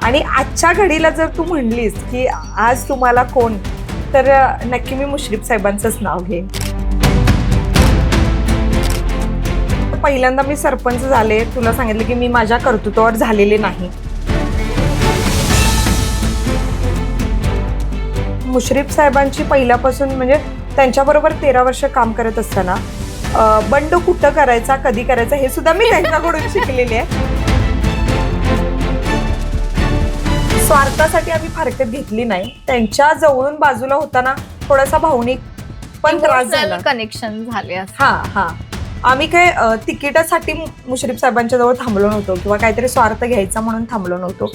आणि आजच्या घडीला जर तू म्हणलीस की आज तुम्हाला कोण, तर नक्की मी मुश्रीफ साहेबांचंच नाव घेईन. पहिल्यांदा मी सरपंच झाले, तुला सांगितलं की मी माझ्या कर्तृत्वावर झालेले नाही. मुश्रीफ साहेबांची पहिल्यापासून म्हणजे त्यांच्याबरोबर 13 वर्ष काम करत असताना बंड कुठं करायचा, कधी करायचा हे सुद्धा मी त्यांच्याकडून शिकलेली आहे. स्वार्थासाठी आम्ही फारकत घेतली नाही. त्यांच्या जवळून बाजूला होताना थोडासा भावनिक पण त्रास झाला, कनेक्शन झाले. हा आम्ही काय तिकिटासाठी मुश्रीफ साहेबांच्या जवळ थांबलो नव्हतो किंवा काहीतरी स्वार्थ घ्यायचा म्हणून थांबलो नव्हतो.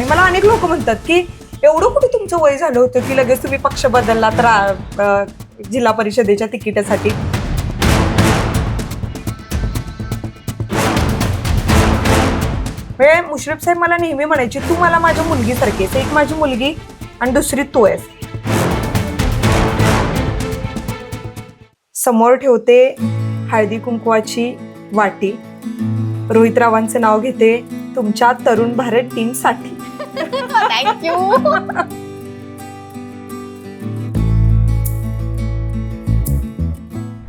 मला अनेक लोक म्हणतात की एवढं कुठे तुमचं वय झालं होतं की लगेच तुम्ही पक्ष बदलला तर जिल्हा परिषदेच्या तिकिटासाठी. मुश्रीफ साहेब मला नेहमी म्हणायचे, तू मला माझ्या मुलगीसारखी आहेस, एक माझी मुलगी आणि दुसरी तू आहेस. समोर ठेवते हळदी कुंकवाची वाटी, रोहितरावांचं नाव घेते तुमच्या तरुण भारत टीम साठी. थँक्यू.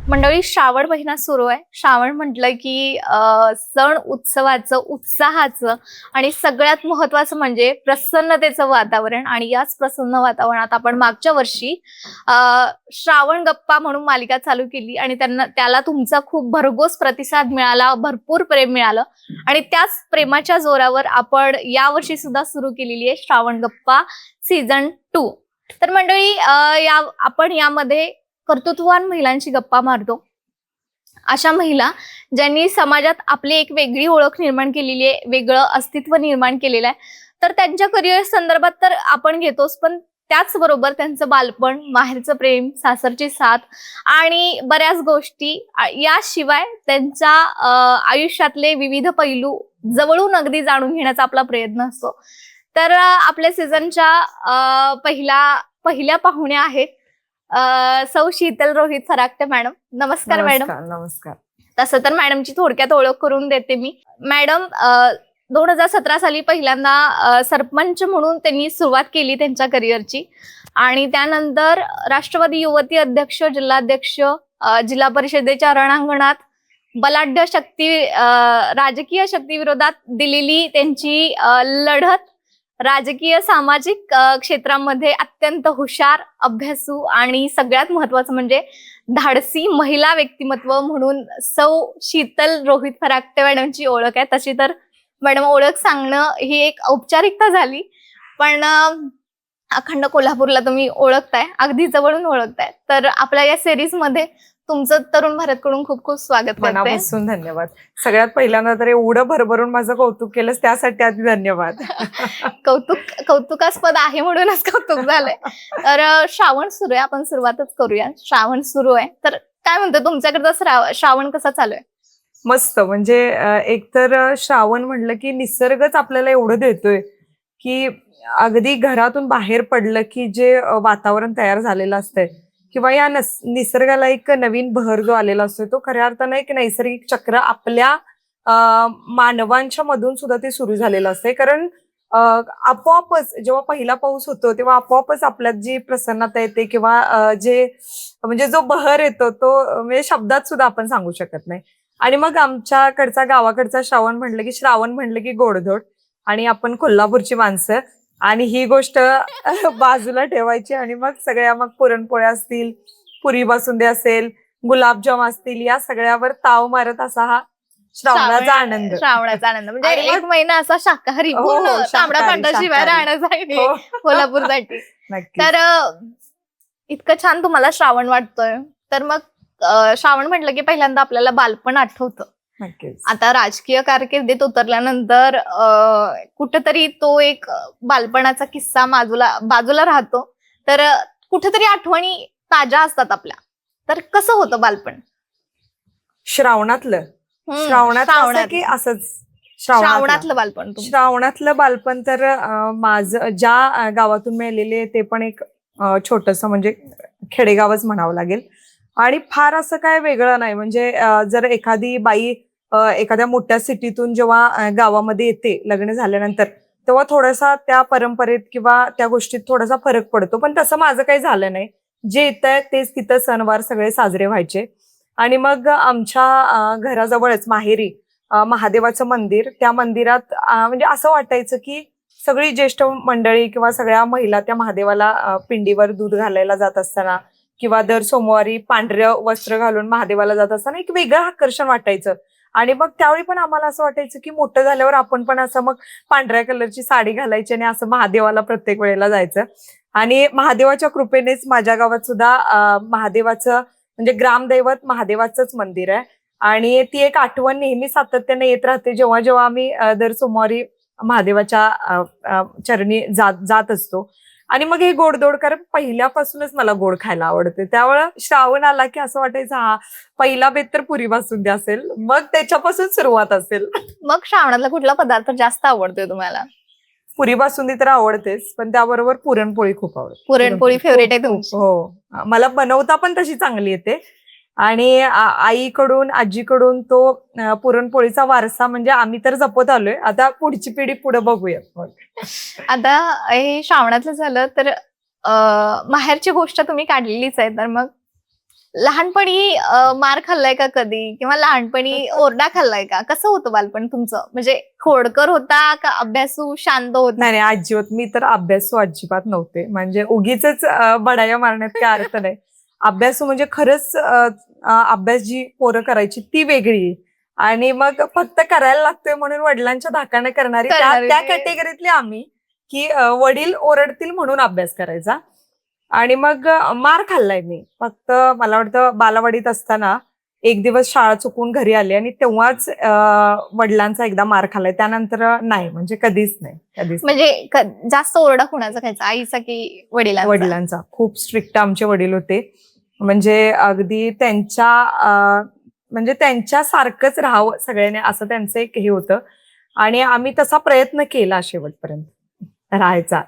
मंडळी, श्रावण महिना सुरू आहे. श्रावण म्हटलं की सण उत्सवाचं, उत्साहाचं आणि सगळ्यात महत्वाचं म्हणजे प्रसन्नतेचं वातावरण. आणि याच प्रसन्न वातावरणात आपण मागच्या वर्षी श्रावण गप्पा म्हणून मालिका चालू केली आणि त्याला तुमचा खूप भरघोस प्रतिसाद मिळाला, भरपूर प्रेम मिळालं आणि त्याच प्रेमाच्या जोरावर आपण यावर्षी सुद्धा सुरू केलेली आहे श्रावण गप्पा सीझन 2. तर मंडळी, आपण यामध्ये कर्तृत्ववान महिलांची गप्पा मारतो. अशा महिला ज्यांनी समाजात आपली एक वेगळी ओळख निर्माण केलेली आहे, वेगळं अस्तित्व निर्माण केलेलं आहे. तर त्यांच्या करिअर संदर्भात तर आपण घेतोच, पण त्याचबरोबर त्यांचं बालपण, माहेरचं प्रेम, सासरची साथ आणि बऱ्याच गोष्टी, याशिवाय त्यांच्या आयुष्यातले विविध पैलू जवळून अगदी जाणून घेण्याचा आपला प्रयत्न असतो. तर आपल्या सीझनच्या पहिल्या पाहुण्या आहेत सौ शीतल रोहित फराकटे मॅडम. नमस्कार मॅडम. नमस्कार. तसं तर मॅडमची थोडक्यात ओळख करून देते मी. मॅडम 2017 साली पहिल्यांदा सरपंच म्हणून त्यांनी सुरुवात केली त्यांच्या करिअरची आणि त्यानंतर राष्ट्रवादी युवती अध्यक्ष, जिल्हाध्यक्ष, जिल्हा परिषदेच्या रणांगणात बलाढ्य राजकीय शक्तीविरोधात दिलेली त्यांची लढत, राजकीय सामाजिक क्षेत्रामध्ये अत्यंत हुशार, अभ्यासू आणि सगळ्यात महत्वाचं म्हणजे धाडसी महिला व्यक्तिमत्व म्हणून सौ शीतल रोहित फराकटे मॅडमची ओळख आहे. तशी तर मॅडम ओळख सांगणं ही एक औपचारिकता झाली, पण अखंड कोल्हापूरला तुम्ही ओळखताय, अगदी जवळून ओळखताय. तर आपल्या या सिरीज मध्ये तुमचं तरुण भारतकडून खूप खूप स्वागत करते. मनापासून धन्यवाद. सगळ्यात पहिल्यांदा तर एवढं भरभरून माझं कौतुक केलंस त्यासाठी आधी धन्यवाद. कौतुकास्पद आहे म्हणूनच कौतुक झालंय. तर श्रावण सुरू आहे, आपण सुरुवातच करूया. श्रावण सुरू आहे, तर काय म्हणतो तुमच्याकडचा श्रावण कसा चालू आहे? मस्त. म्हणजे एकतर श्रावण म्हणलं की निसर्गच आपल्याला एवढं देतोय की अगदी घरातून बाहेर पडलं की जे वातावरण तयार झालेलं असतंय किंवा या निसर्गाला एक नवीन बहर जो आलेला असतो, तो खऱ्या अर्थानं एक नैसर्गिक चक्र आपल्या मानवांच्या मधून सुद्धा ते सुरू झालेलं असतंय. कारण आपोआपच जेव्हा पहिला पाऊस होतो तेव्हा आपोआपच आपल्यात जी प्रसन्नता येते किंवा जे म्हणजे जो बहर येतो तो म्हणजे शब्दात सुद्धा आपण सांगू शकत नाही. आणि मग आमच्याकडचा गावाकडचा श्रावण म्हणलं की गोडधोड, आणि आपण कोल्हापूरची माणसं आणि ही गोष्ट बाजूला ठेवायची आणि मग मग पुरणपोळ्या असतील, पुरी बासुंदी असेल, गुलाबजाम असतील, या सगळ्यावर ताव मारत असा हा श्रावणाचा आनंद म्हणजे एक महिना असा शाकाहारी, तांबडा पांढरा शिवाय राहण्यासाठी कोल्हापूरसाठी. तर इतकं छान तुम्हाला श्रावण वाटतोय, तर मग श्रावण म्हटलं की पहिल्यांदा आपल्याला बालपण आठवतं. आता राजकीय कारकिर्दीत उतरल्यानंतर कुठेतरी तो एक बालपणाचा किस्सा बाजूला राहतो, तर कुठेतरी आठवणी ताज्या असतात आपल्या. तर कसं होतं बालपण श्रावणातलं की असंच श्रावणातलं बालपण? तर माझं ज्या गावातून मिळालेले ते पण एक छोटस म्हणजे खेडेगावच म्हणावं लागेल आणि फार असं काय वेगळं नाही. म्हणजे जर एखादी बाई एखाद्या मोठ्या सिटीतून जेव्हा गावामध्ये येते लग्न झाल्यानंतर, तेव्हा थोडासा त्या परंपरेत किंवा त्या गोष्टीत थोडासा फरक पडतो. पण तसं माझं काही झालं नाही. जे येतंय तेच तिथं सणवार सगळे साजरे व्हायचे. आणि मग आमच्या घराजवळच माहेरी महादेवाचं मंदिर, त्या मंदिरात म्हणजे असं वाटायचं की सगळी ज्येष्ठ मंडळी किंवा सगळ्या महिला त्या महादेवाला पिंडीवर दूध घालायला जात असताना किंवा दर सोमवारी पांढरं वस्त्र घालून महादेवाला जात असताना एक वेगळं आकर्षण वाटायचं. आणि मग त्यावेळी पण आम्हाला असं वाटायचं की मोठं झाल्यावर आपण पण असं मग पांढऱ्या कलरची साडी घालायची आणि असं महादेवाला प्रत्येक वेळेला जायचं. आणि महादेवाच्या कृपेनेच माझ्या गावात सुद्धा महादेवाचं म्हणजे ग्रामदैवत महादेवाचंच मंदिर आहे. आणि ती एक आठवण नेहमी सातत्याने येत राहते जेव्हा जेव्हा आम्ही दर सोमवारी महादेवाच्या चरणी जात असतो. आणि मग हे गोडधोड, कारण पहिल्यापासूनच मला गोड खायला आवडते, त्यामुळे श्रावण आला की असं वाटायचं हा पहिला बेत तर पुरी बासुंदी असेल, मग त्याच्यापासून सुरुवात असेल. मग श्रावणातला कुठला पदार्थ जास्त आवडतोय तुम्हाला? पुरी बासुंदी तर आवडतेच, पण त्याबरोबर पुरणपोळी खूप आवडते. पुरणपोळी फेवरेट आहे खूप तुमची? हो, मला बनवता पण तशी चांगली येते. आणि आईकडून आजीकडून तो पुरणपोळीचा वारसा म्हणजे आम्ही तर जपत आलोय. आता पुढची पिढी पुढे बघूया मग. आता हे श्रावणातलं झालं तर माहेरची गोष्ट तुम्ही काढलेलीच आहे, तर मग लहानपणी मार खाल्लाय का कधी, किंवा लहानपणी ओरडा खाल्लाय का? कसं होतं बालपण तुमचं? म्हणजे खोडकर होता का अभ्यासू शांत होता? नाही नाही, अजिबात मी तर अभ्यासू अजिबात नव्हते. म्हणजे उगीच बडाया मारण्यात काय अर्थ नाही. अभ्यासू म्हणजे खरंच अभ्यास जी पोरं करायची ती वेगळी, आणि मग फक्त करायला लागतोय म्हणून वडिलांच्या धाकाने करणारी त्या कॅटेगरीतली आम्ही, की वडील ओरडतील म्हणून अभ्यास करायचा. आणि मग मार खाल्लाय मी. फक्त मला वाटतं बालवाडीत असताना एक दिवस शाळा चुकून घरी आले आणि तेव्हाच वडिलांचा एकदा मार खाल्लाय. त्यानंतर नाही, म्हणजे कधीच नाही, कधीच नाही. म्हणजे जास्त ओरडा कुणाचा खायचा, आईचा की वडिलांचा? वडिलांचा. खूप स्ट्रिक्ट आमचे वडील होते. म्हणजे अगदी म्हणजे त्यांच्यासारखंच राहावं सगळ्यांनी, असं त्यांचं एक हे होतं. आणि आम्ही तसा प्रयत्न केला शेवटपर्यंत राहायचा.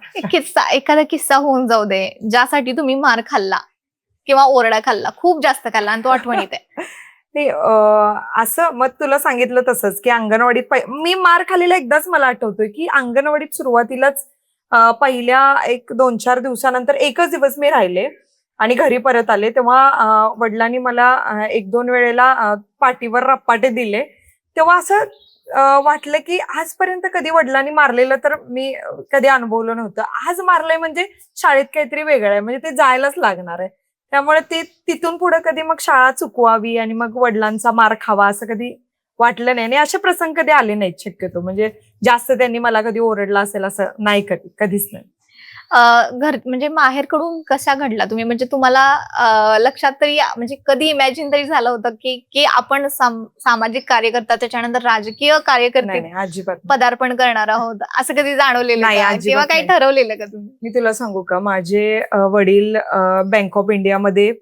एखादा किस्सा होऊन जाऊ दे ज्यासाठी तुम्ही मार खाल्ला किंवा ओरडा खाल्ला, खूप जास्त खाल्ला आणि तो आठवणीत आहे. नाही, असं मग तुला सांगितलं तसंच की अंगणवाडीत मी मार खाल्लेला एकदाच मला आठवतोय की अंगणवाडीत सुरुवातीलाच पहिल्या 1-2-4 दिवसानंतर एकच दिवस मी राहिले आणि घरी परत आले. तेव्हा वडिलांनी मला 1-2 वेळेला पाठीवर रप्पाटे दिले. तेव्हा असं वाटलं की आजपर्यंत कधी वडिलांनी मारलेलं तर मी कधी अनुभवलं नव्हतं. आज मारलंय म्हणजे शाळेत काहीतरी वेगळं आहे, म्हणजे ते जायलाच लागणार आहे. त्यामुळे ते तिथून पुढे कधी मग शाळा चुकवावी आणि मग वडिलांचा मार खावा असं कधी वाटलं नाही. आणि असे प्रसंग कधी आले नाहीत शक्यतो. म्हणजे जास्त त्यांनी मला कधी ओरडला असेल असं नाही, कधीच नाही. म्हणजे माहेरकडून कसा घडला तुम्ही? म्हणजे तुम्हाला लक्षात तरी म्हणजे कधी इमॅजिन तरी झालं होतं की आपण सामाजिक कार्यकर्ता, त्याच्यानंतर राजकीय कार्यकर्ते नाही, अजिबात पदार्पण करणार आहोत, असं कधी जाणवलेलं नाही, का? अजिबात किंवा काही नाही. ठरवलेलं का तुम्ही? मी तुला सांगू का, माझे वडील बँक ऑफ इंडियामध्ये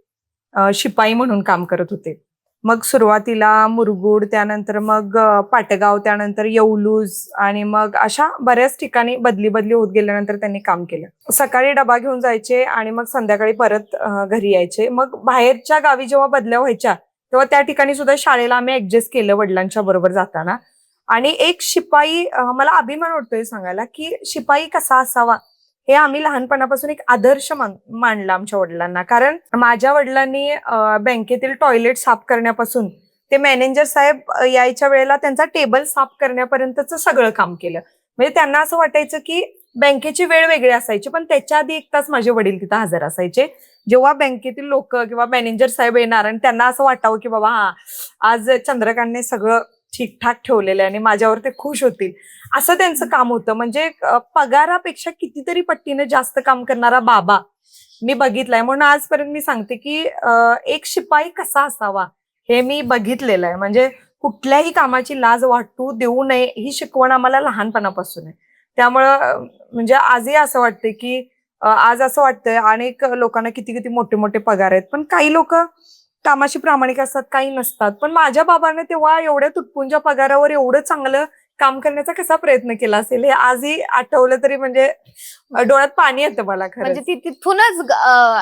शिपाई म्हणून काम करत होते. मग सुरुवातीला मुरगुड, त्यानंतर मग पाटगाव, त्यानंतर येऊलूज, आणि मग अशा बऱ्याच ठिकाणी बदली होत गेल्यानंतर त्यांनी काम केलं. सकाळी डबा घेऊन जायचे आणि मग संध्याकाळी परत घरी यायचे. मग बाहेरच्या गावी जेव्हा बदल्या व्हायच्या तेव्हा त्या ठिकाणी सुद्धा शाळेला आम्ही ऍडजस्ट केलं वडिलांच्या बरोबर जाताना. आणि एक शिपाई, मला अभिमान वाटतोय सांगायला की शिपाई कसा असावा हे आम्ही लहानपणापासून एक आदर्श मानला आमच्या वडिलांना. कारण माझ्या वडिलांनी बँकेतील टॉयलेट साफ करण्यापासून ते मॅनेजर साहेब यायच्या वेळेला त्यांचा टेबल साफ करण्यापर्यंतच सगळं काम केलं. म्हणजे त्यांना असं वाटायचं की बँकेची वेळ वेगळी असायची, पण त्याच्या आधी 1 तास माझे वडील तिथं हजर असायचे. जेव्हा बँकेतील लोक किंवा मॅनेजर साहेब येणार आणि त्यांना असं वाटावं की बाबा हा आज चंद्रकांतने सगळं ठीकठाक ठेवलेलं आहे आणि माझ्यावर ते खुश होतील, असं त्यांचं काम होतं. म्हणजे पगारापेक्षा कितीतरी पट्टीने जास्त काम करणारा बाबा मी बघितलाय. म्हणून आजपर्यंत मी सांगते की एक शिपाई कसा असावा हे मी बघितलेलं आहे. म्हणजे कुठल्याही कामाची लाज वाटू देऊ नये ही शिकवण आम्हाला लहानपणापासून आहे. त्यामुळं म्हणजे आजही असं वाटतं की आज असं वाटतंय अनेक लोकांना किती किती मोठे मोठे पगार आहेत, पण काही लोक कामाशी प्रामाणिक असतात, काही नसतात. पण माझ्या बाबाने तेव्हा एवढ्या तुटपुंच्या पगारावर एवढं चांगलं काम करण्याचा कसा प्रयत्न केला असेल हे आजही आठवलं तरी म्हणजे डोळ्यात पाणी येतं मला. खरं म्हणजे तिथूनच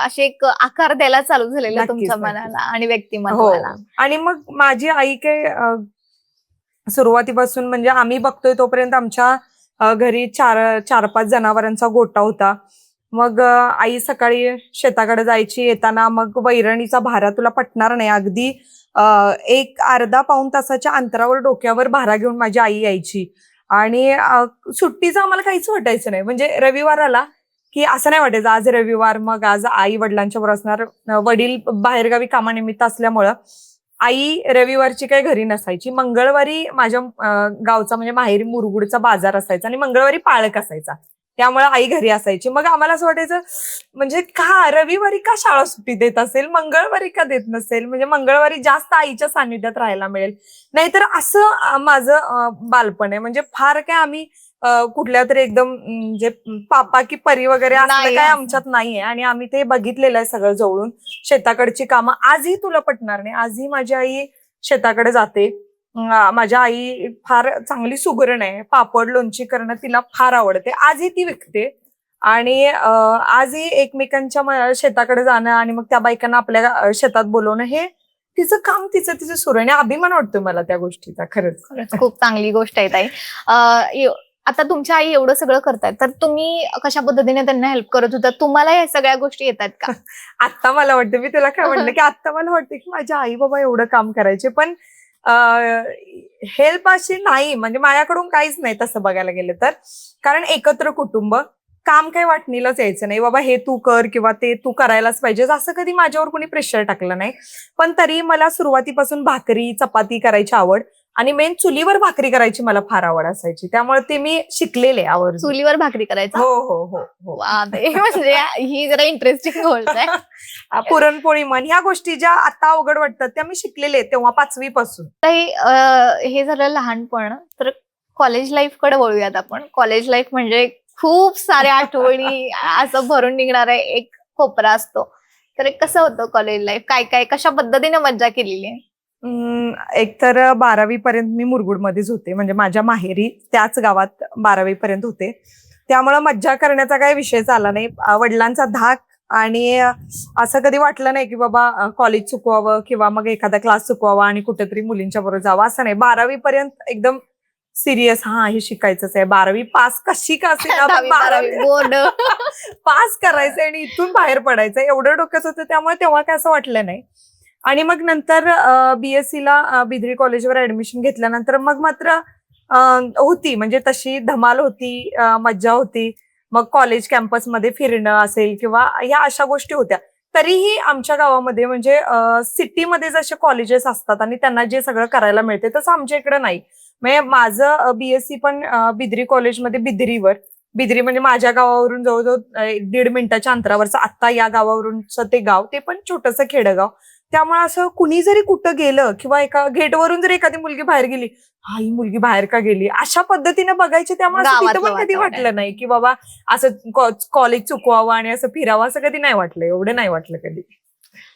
असे एक आकार द्यायला चालू झालेलं नक्कीच, तुमच्या नक्कीच. मनाला आणि हो. व्यक्तिमत्वाला. आणि मग माझी आई काय सुरुवातीपासून म्हणजे आम्ही बघतोय तोपर्यंत आमच्या घरी 4-5 जनावरांचा गोठा होता. मग आई सकाळी शेताकडे जायची, येताना मग वैरणीचा भारा तुला पटणार नाही, अगदी एक अर्धा पाऊण तासाच्या अंतरावर डोक्यावर भारा घेऊन माझी आई यायची. आणि सुट्टीचं आम्हाला काहीच वाटायचं नाही. म्हणजे रविवार आला की असं नाही वाटायचं आज रविवार, मग आज आई वडिलांच्या बरोबर असणार. वडील बाहेरगावी कामानिमित्त असल्यामुळं आई रविवारची काही घरी नसायची. मंगळवारी माझ्या गावचा म्हणजे माहेरी मुरगुडचा बाजार असायचा आणि मंगळवारी पाळक असायचा. त्यामुळे आई घरी असायची. मग आम्हाला असं वाटायचं, म्हणजे का रविवारी का शाळा सुट्टी देत असेल, मंगळवारी का देत नसेल, म्हणजे मंगळवारी जास्त आईच्या सानिध्यात राहायला मिळेल. नाहीतर असं माझं बालपण आहे. म्हणजे फार काय आम्ही कुठल्या तरी एकदम म्हणजे पापा की परी वगैरे असलं नाही काय असं. आमच्यात नाहीये. आणि आम्ही ते बघितलेलं आहे सगळं जवळून. शेताकडची कामं आजही तुला पटणार नाही, आजही माझी आई शेताकडे जाते. माझ्या आई फार चांगली सुगरण आहे. पापड लोणची करणं तिला फार आवडते. आजही ती विकते. आणि आजही एकमेकांच्या शेताकडे जाणं आणि मग त्या बायकांना आपल्या शेतात बोलवणं, हे तिचं काम तिचं सुरू आहे. आणि अभिमान वाटतोय मला त्या गोष्टीचा खरंच. खरंच खूप चांगली गोष्ट आहे ताई. आता तुमच्या आई एवढं सगळं करतायत, तर तुम्ही कशा पद्धतीने त्यांना हेल्प करत होता? तुम्हाला या सगळ्या गोष्टी येतात का? आत्ता मला वाटतं, मी तुला काय म्हणलं की आत्ता मला वाटतं की माझ्या आई बाबा एवढं काम करायचे, पण हेल्प अशी नाही, म्हणजे माझ्याकडून काहीच नाही तसं बघायला गेलं तर. कारण एकत्र कुटुंब, काम काही वाटणीलाच यायचं नाही, बाबा हे तू कर किंवा ते तू करायलाच पाहिजे, असं कधी माझ्यावर कोणी प्रेशर टाकलं नाही. पण तरी मला सुरुवातीपासून भाकरी चपाती करायची आवड, आणि मेन चुलीवर भाकरी करायची मला फार आवड असायची. त्यामुळे ते मी शिकलेले आवड. चुलीवर भाकरी करायचं? हो हो हो हो. वा, म्हणजे ही जरा इंटरेस्टिंग गोष्ट आहे. पुरणपोळी म्हण, ह्या गोष्टी ज्या आता अवघड वाटतात त्या मी शिकलेले तेव्हा 5वी पासून. ताई, हे झालं लहानपण. तर कॉलेज लाईफ कडे वळूयात आपण. कॉलेज लाईफ म्हणजे खूप साऱ्या आठवणी असं भरून निघणारा एक कोपरा असतो. तर कसं होतं कॉलेज लाईफ? काय काय कशा पद्धतीने मज्जा केलेली आहे? एकतर 12वी पर्यंत मी मुरगुडमध्येच होते, म्हणजे माझ्या माहेरी त्याच गावात 12वी पर्यंत होते. त्यामुळे मज्जा करण्याचा काही विषयच आला नाही. वडिलांचा धाक आणि असं कधी वाटलं नाही की बाबा कॉलेज चुकवावं किंवा मग एखादा क्लास चुकवावा आणि कुठेतरी मुलींच्या बरोबर जावं, असं नाही. 12वी पर्यंत एकदम सिरियस, हा हे शिकायचंच आहे, 12वी पास कशी का असेना, 12वी बोर्ड. पास करायचंय आणि इथून बाहेर पडायचंय, एवढं डोक्यात होतं. त्यामुळे तेव्हा काय असं वाटलं नाही. आणि मग नंतर BSc ला बिद्री कॉलेजवर ऍडमिशन घेतल्यानंतर मग मात्र होती, म्हणजे तशी धमाल होती, मज्जा होती. मग कॉलेज कॅम्पसमध्ये फिरणं असेल किंवा ह्या अशा गोष्टी होत्या. तरीही आमच्या गावामध्ये म्हणजे सिटीमध्ये जसे कॉलेजेस असतात आणि त्यांना जे सगळं करायला मिळते तसं आमच्या इकडे नाही. म्हणजे माझं BSc पण बिद्री कॉलेजमध्ये बिद्री म्हणजे माझ्या गावावरून जवळजवळ 1.5 मिनिटाच्या अंतरावरचं, आता या गावावरूनच ते गाव, ते पण छोटंसं खेडेगाव. त्यामुळे असं कुणी जरी कुठं गेलं किंवा एका गेटवरून जरी एखादी मुलगी बाहेर गेली, हा ही मुलगी बाहेर का गेली, अशा पद्धतीने बघायची. त्यामुळे असं तिथं पण कधी वाटलं नाही की बाबा असं कॉलेज चुकवावं आणि असं फिरावं, असं कधी नाही वाटलं. एवढं नाही वाटलं कधी.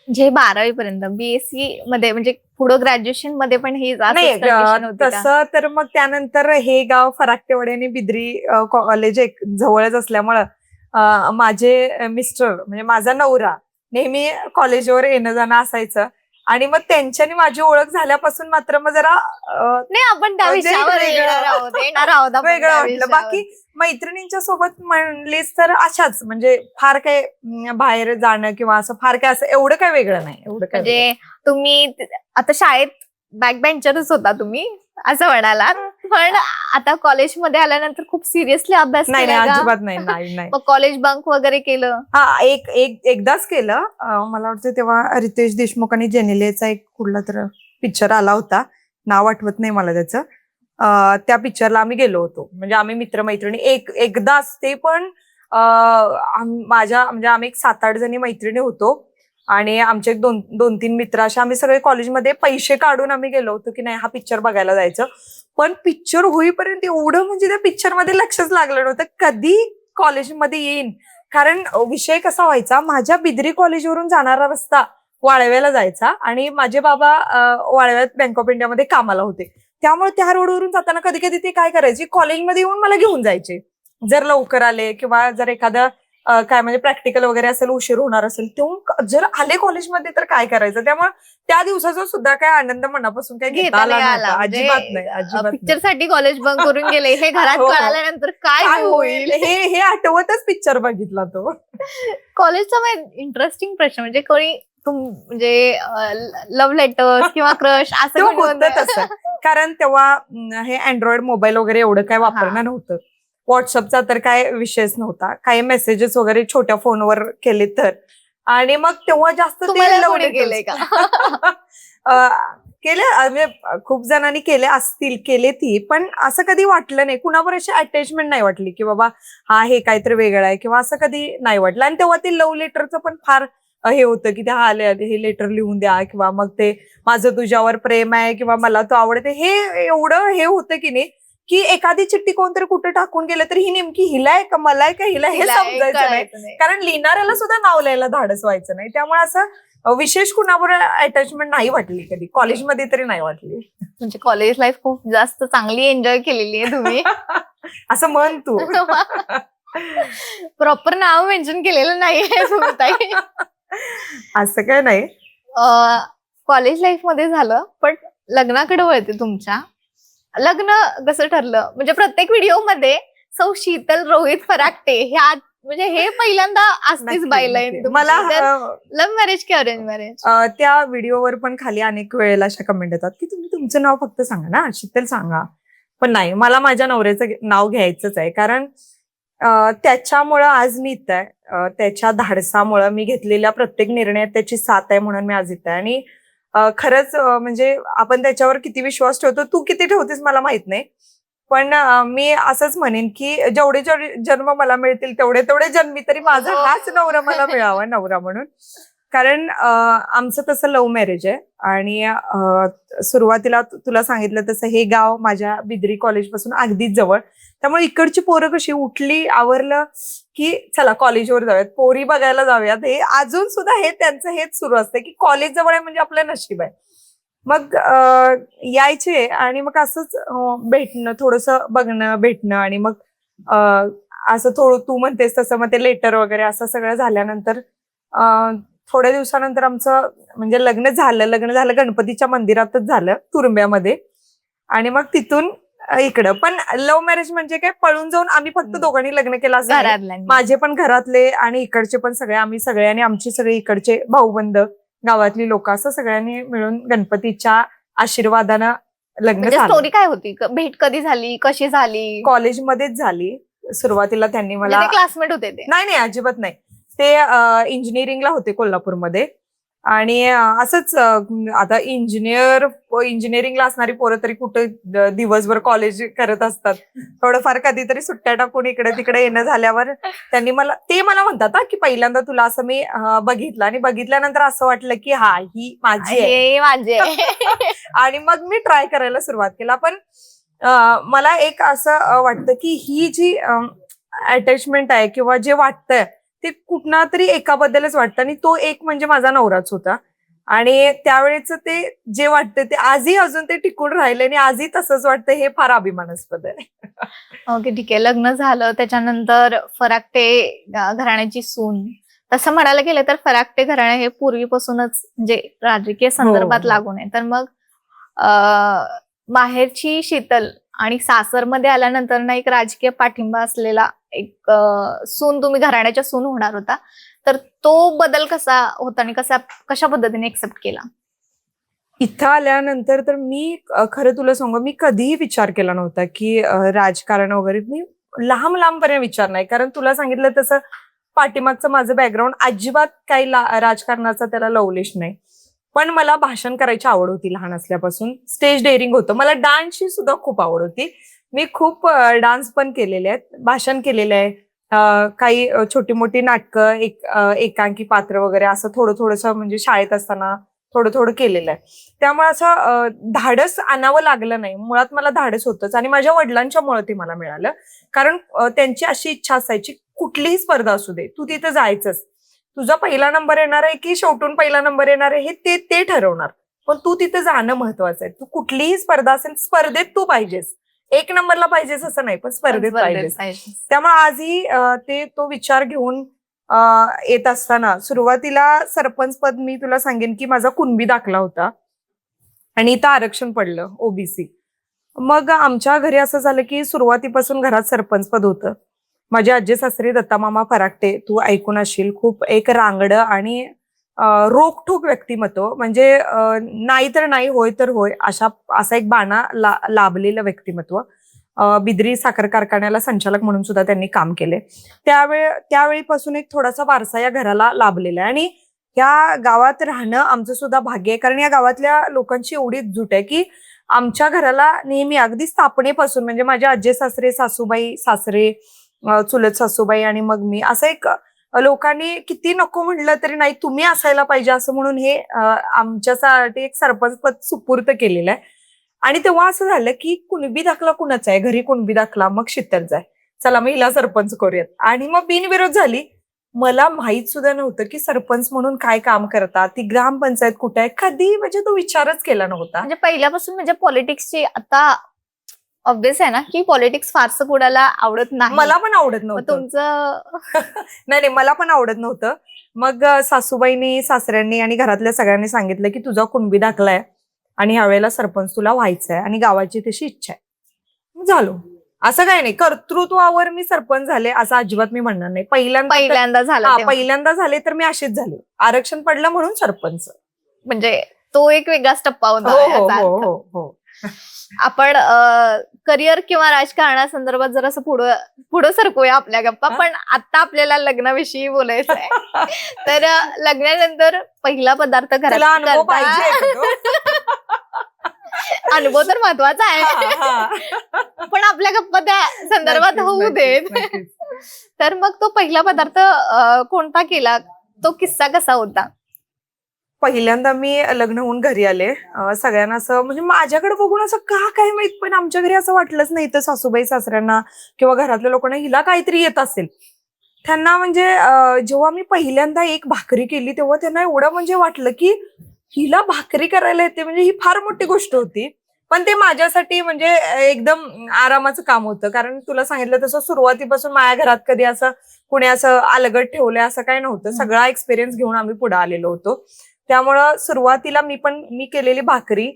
जे 12वी पर्यंत BSc मध्ये, म्हणजे पुढे ग्रॅज्युएशन मध्ये पण हे नाही, तसं तर मग त्यानंतर हे गाव फराकटेवाडी आणि बिद्री कॉलेज एक जवळच असल्यामुळं माझे मिस्टर म्हणजे माझा नवरा नेहमी कॉलेजवर येणं जाणं असायचं. आणि मग त्यांच्यानी माझी ओळख झाल्यापासून मात्र मग जरा नाही, आपण त्या म्हणजे विषयावर वेगळं- येणार आहोत आपण वेगळं त्या वाटलं. विषयावर. बाकी मैत्रिणींच्या सोबत म्हणलीस तर अशाच, म्हणजे फार काय बाहेर जाणं किंवा असं फार काय असं एवढं काय वेगळं नाही. एवढं काय म्हणजे तुम्ही आता शाळेत बॅक बेंचरच होता तुम्ही, असं म्हणाला. पण आता कॉलेजमध्ये आल्यानंतर खूप सिरियसली अभ्यास नाही नाही, केला का? अजिबात नाही नाही नाही. मग कॉलेज बंक वगैरे केलं? हा, एकदाच केलं. मला वाटतं तेव्हा रितेश देशमुख आणि जेनेलियाचा एक कुठला तर पिक्चर आला होता, नाव आठवत नाही मला त्याचं. त्या पिक्चरला आम्ही गेलो होतो, म्हणजे आम्ही मित्रमैत्रिणी एकदाच, ते पण माझ्या म्हणजे आम्ही एक 7-8 जणी मैत्रिणी होतो आणि आमचे 2-3 मित्र, असे आम्ही सगळे कॉलेजमध्ये पैसे काढून आम्ही गेलो होतो की नाही हा पिक्चर बघायला जायचं. पण पिक्चर होईपर्यंत एवढं म्हणजे त्या पिक्चरमध्ये लक्षच लागलं नव्हतं कधी कॉलेजमध्ये येईन. कारण विषय कसा व्हायचा, माझ्या बिद्री कॉलेजवरून जाणारा रस्ता वाळव्याला जायचा आणि माझे बाबा वाळव्यात बँक ऑफ इंडियामध्ये कामाला होते. त्यामुळे त्या रोडवरून जाताना कधी कधी ते काय करायचे, कॉलेजमध्ये येऊन मला घेऊन जायचे. जर लवकर आले किंवा जर एखादं काय म्हणजे प्रॅक्टिकल वगैरे असेल, उशीर होणार असेल, तेव्हा जर आले कॉलेजमध्ये तर काय करायचं. त्यामुळे त्या दिवसाचा सुद्धा काय आनंद मनापासून काय घेता घेता आला नाही नव्हता. आला अजिबात नाही, अजिबात नाही. पिक्चर साठी कॉलेज बंक करून गेले हे घरात हो, हो. कळाल्यानंतर काय काय होईल. होईल हे आठवतच पिक्चर बघितला तो. कॉलेजचा इंटरेस्टिंग प्रश्न म्हणजे कोणी म्हणजे लव्ह लेटर्स किंवा क्रश असं तेव्हा कोणी होतं होतं? तसं. कारण तेव्हा हे अँड्रॉइड मोबाईल वगैरे एवढं काय हा. वापरणं नव्हतं. व्हॉट्सअपचा तर काय विषयच नव्हता. काही मेसेजेस वगैरे छोट्या फोनवर केले तर. आणि मग तेव्हा जास्त ते तुम्हाला लव्ह कोणी केलंय लेटर्स का? केले म्हणजे खूप जणांनी केले असतील, केले ती, पण असं कधी वाटलं नाही. कुणावर अशी अटॅचमेंट नाही वाटली की बाबा हा हे काहीतरी वेगळं आहे किंवा असं कधी नाही वाटलं. आणि तेव्हा ते लव्ह लेटरचं पण फार हे होतं की हा आले हे लेटर लिहून द्या किंवा मग ते माझं तुझ्यावर प्रेम आहे किंवा मला तो आवडते, हे एवढं हे होतं की नाही की एखादी चिठ्ठी कोणतरी कुठे टाकून गेलं तर ही नेमकी हिला आहे का मला आहे का हिला हे हिला आहे, समजायचं नाही. कळायचं नाही. कारण लिहिणाऱ्याला सुद्धा नाव लिहायला धाडस व्हायचं नाही. त्यामुळे असं विशेष कुणावर अटॅचमेंट नाही वाटली कधी, कॉलेजमध्ये तरी नाही वाटली. म्हणजे कॉलेज लाईफ खूप जास्त चांगली एन्जॉय केलेली आहे तुम्ही. असं म्हण तू. प्रॉपर नाव मेन्शन केलेलं नाहीये सुमिताई. असं काय नाही. कॉलेज लाईफ मध्ये झालं, पण लग्नाकडे वळते तुमच्या. लग्न कसं ठरलं म्हणजे प्रत्येक व्हिडिओ मध्ये सौ शीतल रोहित फराकटे ह्या म्हणजे हे पहिल्यांदा असतीच नक्की, बायलाईन नक्की. मला लव्ह मॅरेज की अरेंज मॅरेज? त्या व्हिडिओवर पण खाली अनेक वेळेला अशा कमेंट येतात की तुम्ही तुमचं नाव फक्त सांगा ना, शीतल सांगा. पण नाही, मला माझ्या नवऱ्याचं नाव घ्यायचंच आहे. कारण त्याच्यामुळं आज मी इथं आहे. त्याच्या धाडसामुळं मी घेतलेल्या प्रत्येक निर्णयात त्याची साथ आहे म्हणून मी आज इथं आहे. आणि खरंच म्हणजे आपण त्याच्यावर किती विश्वास ठेवतो, तू किती ठेवतेस मला माहित नाही. पण मी असंच म्हणेन की जेवढे जेवढे जन्म मला मिळतील तेवढे तेवढे जन्मी तरी माझा हाच नवरा मला मिळावा नवरा म्हणून. कारण आमचं तसं लव्ह मॅरेज आहे. आणि सुरुवातीला तुला सांगितलं तसं हे गाव माझ्या बिद्री कॉलेज पासून अगदीच जवळ. त्यामुळे इकडची पोरं कशी उठली आवरलं की चला कॉलेजवर जाऊयात, पोरी बघायला जाऊयात, हे अजून सुद्धा हे त्यांचं हेच सुरू असतं की कॉलेज जवळ आहे म्हणजे आपलं नशीब आहे. मग यायचे आणि मग असंच भेटणं, थोडंसं बघणं भेटणं आणि मग असं थोडं तू म्हणतेस तसं मग ते लेटर वगैरे असं सगळं झाल्यानंतर थोड्या दिवसानंतर आमचं म्हणजे लग्न झालं गणपतीच्या मंदिरातच झालं तुरुंब्यामध्ये. आणि मग तिथून इकडं. पण लव्ह मॅरेज म्हणजे काय पळून जाऊन आम्ही फक्त दोघांनी लग्न केलं असं नाही. घरातल्या माझे पण घरातले आणि इकडचे पण सगळे, आम्ही सगळे आणि आमची सगळे इकडचे भाऊबंद, गावातली लोक, असं सगळ्यांनी मिळून गणपतीच्या आशीर्वादानं लग्न म्हणजे झालं. स्टोरी काय होती? भेट कधी झाली, कशी झाली? कॉलेजमध्येच झाली. सुरुवातीला त्यांनी मला क्लासमेट होते ते? नाही नाही, अजिबात नाही. ते इंजिनिअरिंगला होते कोल्हापूरमध्ये. आणि असंच आता इंजिनिअरिंगला असणारी पोरं तरी कुठे दिवसभर कॉलेज करत असतात. थोडंफार कधीतरी सुट्ट्या टाकून इकडे तिकडे येणं झाल्यावर त्यांनी ते मला म्हणतात की पहिल्यांदा तुला असं मी बघितलं आणि बघितल्यानंतर असं वाटलं की हा ही माझी आहे. हे माझे. आणि मग मी ट्राय करायला सुरुवात केला. पण मला एक असं वाटतं की ही जी अटॅचमेंट आहे किंवा जे वाटतंय ते कुठना तरी एकाबद्दलच वाटतं आणि तो एक म्हणजे माझा नवराच होता. आणि त्यावेळेच ते जे वाटतं ते आजही अजून ते टिकून राहिले आणि आजही तसंच वाटतं, हे फार अभिमानास्पद आहे. ओके, ठीक आहे. लग्न झालं त्याच्यानंतर फराकटे घराण्याची सून. तसं म्हणायला गेलं तर फराकटे घराणे हे पूर्वीपासूनच म्हणजे राजकीय संदर्भात हो. लागून आहे. तर मग माहेरची शीतल आणि सासरमध्ये आल्यानंतर ना एक राजकीय पाठिंबा असलेला एक सून, तुम्ही घराण्याच्या सून होणार होता. तर तो बदल कसा होता आणि कशा पद्धतीने एक्सेप्ट केला? इथं आल्यानंतर तर मी खरं तुला सांगू, मी कधीही विचार केला नव्हता की राजकारण वगैरे. मी लांबपर्यंत विचार नाही. कारण तुला सांगितलं तसं पाठीमागचं माझं बॅकग्राऊंड अजिबात काही राजकारणाचा त्याला लवलेश नाही. पण मला भाषण करायची आवड होती लहान असल्यापासून. स्टेज डेअरिंग होतं. मला डान्सची सुद्धा खूप आवड होती. मी खूप डान्स पण केलेले आहेत, भाषण केलेलं आहे. काही छोटी मोठी नाटकं, एकांकी पात्र वगैरे असं थोडंसं म्हणजे शाळेत असताना थोडं केलेलं आहे. त्यामुळे असं धाडस आणावं लागलं नाही. मुळात मला धाडस होतंच आणि माझ्या वडिलांच्यामुळे ते मला मिळालं. कारण त्यांची अशी इच्छा असायची, कुठलीही स्पर्धा असू दे तू तिथं जायचंच. तुझा पहिला नंबर येणार आहे की शेवटून पहिला नंबर येणार आहे हे ते ठरवणार, पण तू तिथं जाणं महत्वाचं आहे. तू कुठलीही स्पर्धा असेल स्पर्धेत तू पाहिजेस. एक नंबरला पाहिजेस असं नाही, पण स्पर्धेत पाहिजेस. त्यामुळे आजही तो विचार घेऊन येत असताना सुरुवातीला सरपंच पद मी तुला सांगेन की माझा कुणबी दाखला होता आणि इथं आरक्षण पडलं ओबीसी. मग आमच्या घरी असं झालं की सुरुवातीपासून घरात सरपंच पद होतं. माझे आजी सासरे दत्तामामा फराकटे, तू ऐकून असशील, खूप एक रांगडं आणि रोखठोक व्यक्तिमत्व, म्हणजे नाही तर नाही, होय तर होय, असा एक बाणा लाभलेलं व्यक्तिमत्व. बिद्री साखर कारखान्याला संचालक म्हणून सुद्धा त्यांनी काम केले. त्यावेळीपासून एक थोडासा वारसा या घराला लाभलेला आहे आणि या गावात राहणं आमचं सुद्धा भाग्य आहे, कारण या गावातल्या लोकांची एवढी एकजूट आहे की आमच्या घराला नेहमी अगदी स्थापनेपासून, म्हणजे माझे आजी सासरे, सासूबाई सासरे, चुलत सासूबाई आणि मग मी, असं एक लोकांनी किती नको म्हटलं तरी नाही तुम्ही असायला पाहिजे असं म्हणून हे आमच्यासाठी एक सरपंच पद सुपूर्त केलेलं आहे. आणि तेव्हा असं झालं की कुणबी दाखला कुणाचा आहे, घरी कुणबी दाखला, मग शीतलचा आहे, चला मग हिला सरपंच करूयात. आणि मग बिनविरोध झाली. मला माहित सुद्धा नव्हतं की सरपंच म्हणून काय काम करतात, ती ग्रामपंचायत कुठे आहे, कधी म्हणजे तो विचारच केला नव्हता. म्हणजे पहिल्यापासून म्हणजे पॉलिटिक्सची आता ऑब्विस आहे ना की पॉलिटिक्स फारसं कुणाला आवडत नाही. मला पण आवडत मग नव्हतं. तुमचं नाही, मला पण आवडत नव्हतं. मग सासूबाईंनी, सासऱ्यांनी आणि घरातल्या सगळ्यांनी सांगितलं की तुझा कुणबी दाखलाय आणि ह्यावेळेला सरपंच तुला व्हायचंय आणि गावाची तशी इच्छा आहे. मग झालो. असं काही नाही कर्तृत्वावर मी सरपंच झाले असं अजिबात मी म्हणणार नाही. पहिल्यांदा झालं तेव्हा. पहिल्यांदा झाले तर मी अशीच झाले, आरक्षण पडलं म्हणून सरपंच. म्हणजे तो एक वेगळाच टप्पा होता हो याचा अर्थ. हो हो हो. आपण करिअर किंवा राजकारणासंदर्भात जरासं पुढं सरकूया आपल्या गप्पा. पण आता आपल्याला लग्नाविषयी बोलायचं आहे. तर लग्नानंतर पहिला पदार्थ तुला अनुभव करता पाहिजे का तो? अनुभव तर महत्वाचा आहे, हा. पण आपल्या गप्पा त्या संदर्भात नक्कीच, होऊ नक्कीच, देत. नक्कीच. तर मग तो पहिला पदार्थ कोणता केला, तो किस्सा कसा होता? पहिल्यांदा मी लग्न होऊन घरी आले. सगळ्यांना असं म्हणजे माझ्याकडे बघून असं का काय माहित, पण आमच्या घरी असं वाटलंच नाही तर सासूबाई सासऱ्यांना किंवा घरातल्या लोकांना हिला काहीतरी येत असेल. त्यांना म्हणजे जेव्हा मी पहिल्यांदा एक भाकरी केली तेव्हा त्यांना एवढं म्हणजे वाटलं की हिला भाकरी करायला येते, म्हणजे ही फार मोठी गोष्ट होती. पण ते माझ्यासाठी म्हणजे एकदम आरामाचं काम होतं, कारण तुला सांगितलं तसं सुरुवातीपासून माझ्या घरात कधी असं कुणी असं अलगट ठेवलंय असं काही नव्हतं. सगळा एक्सपिरियन्स घेऊन आम्ही पुढे आलेलो होतो. त्यामुळं सुरुवातीला मी केलेली भाकरी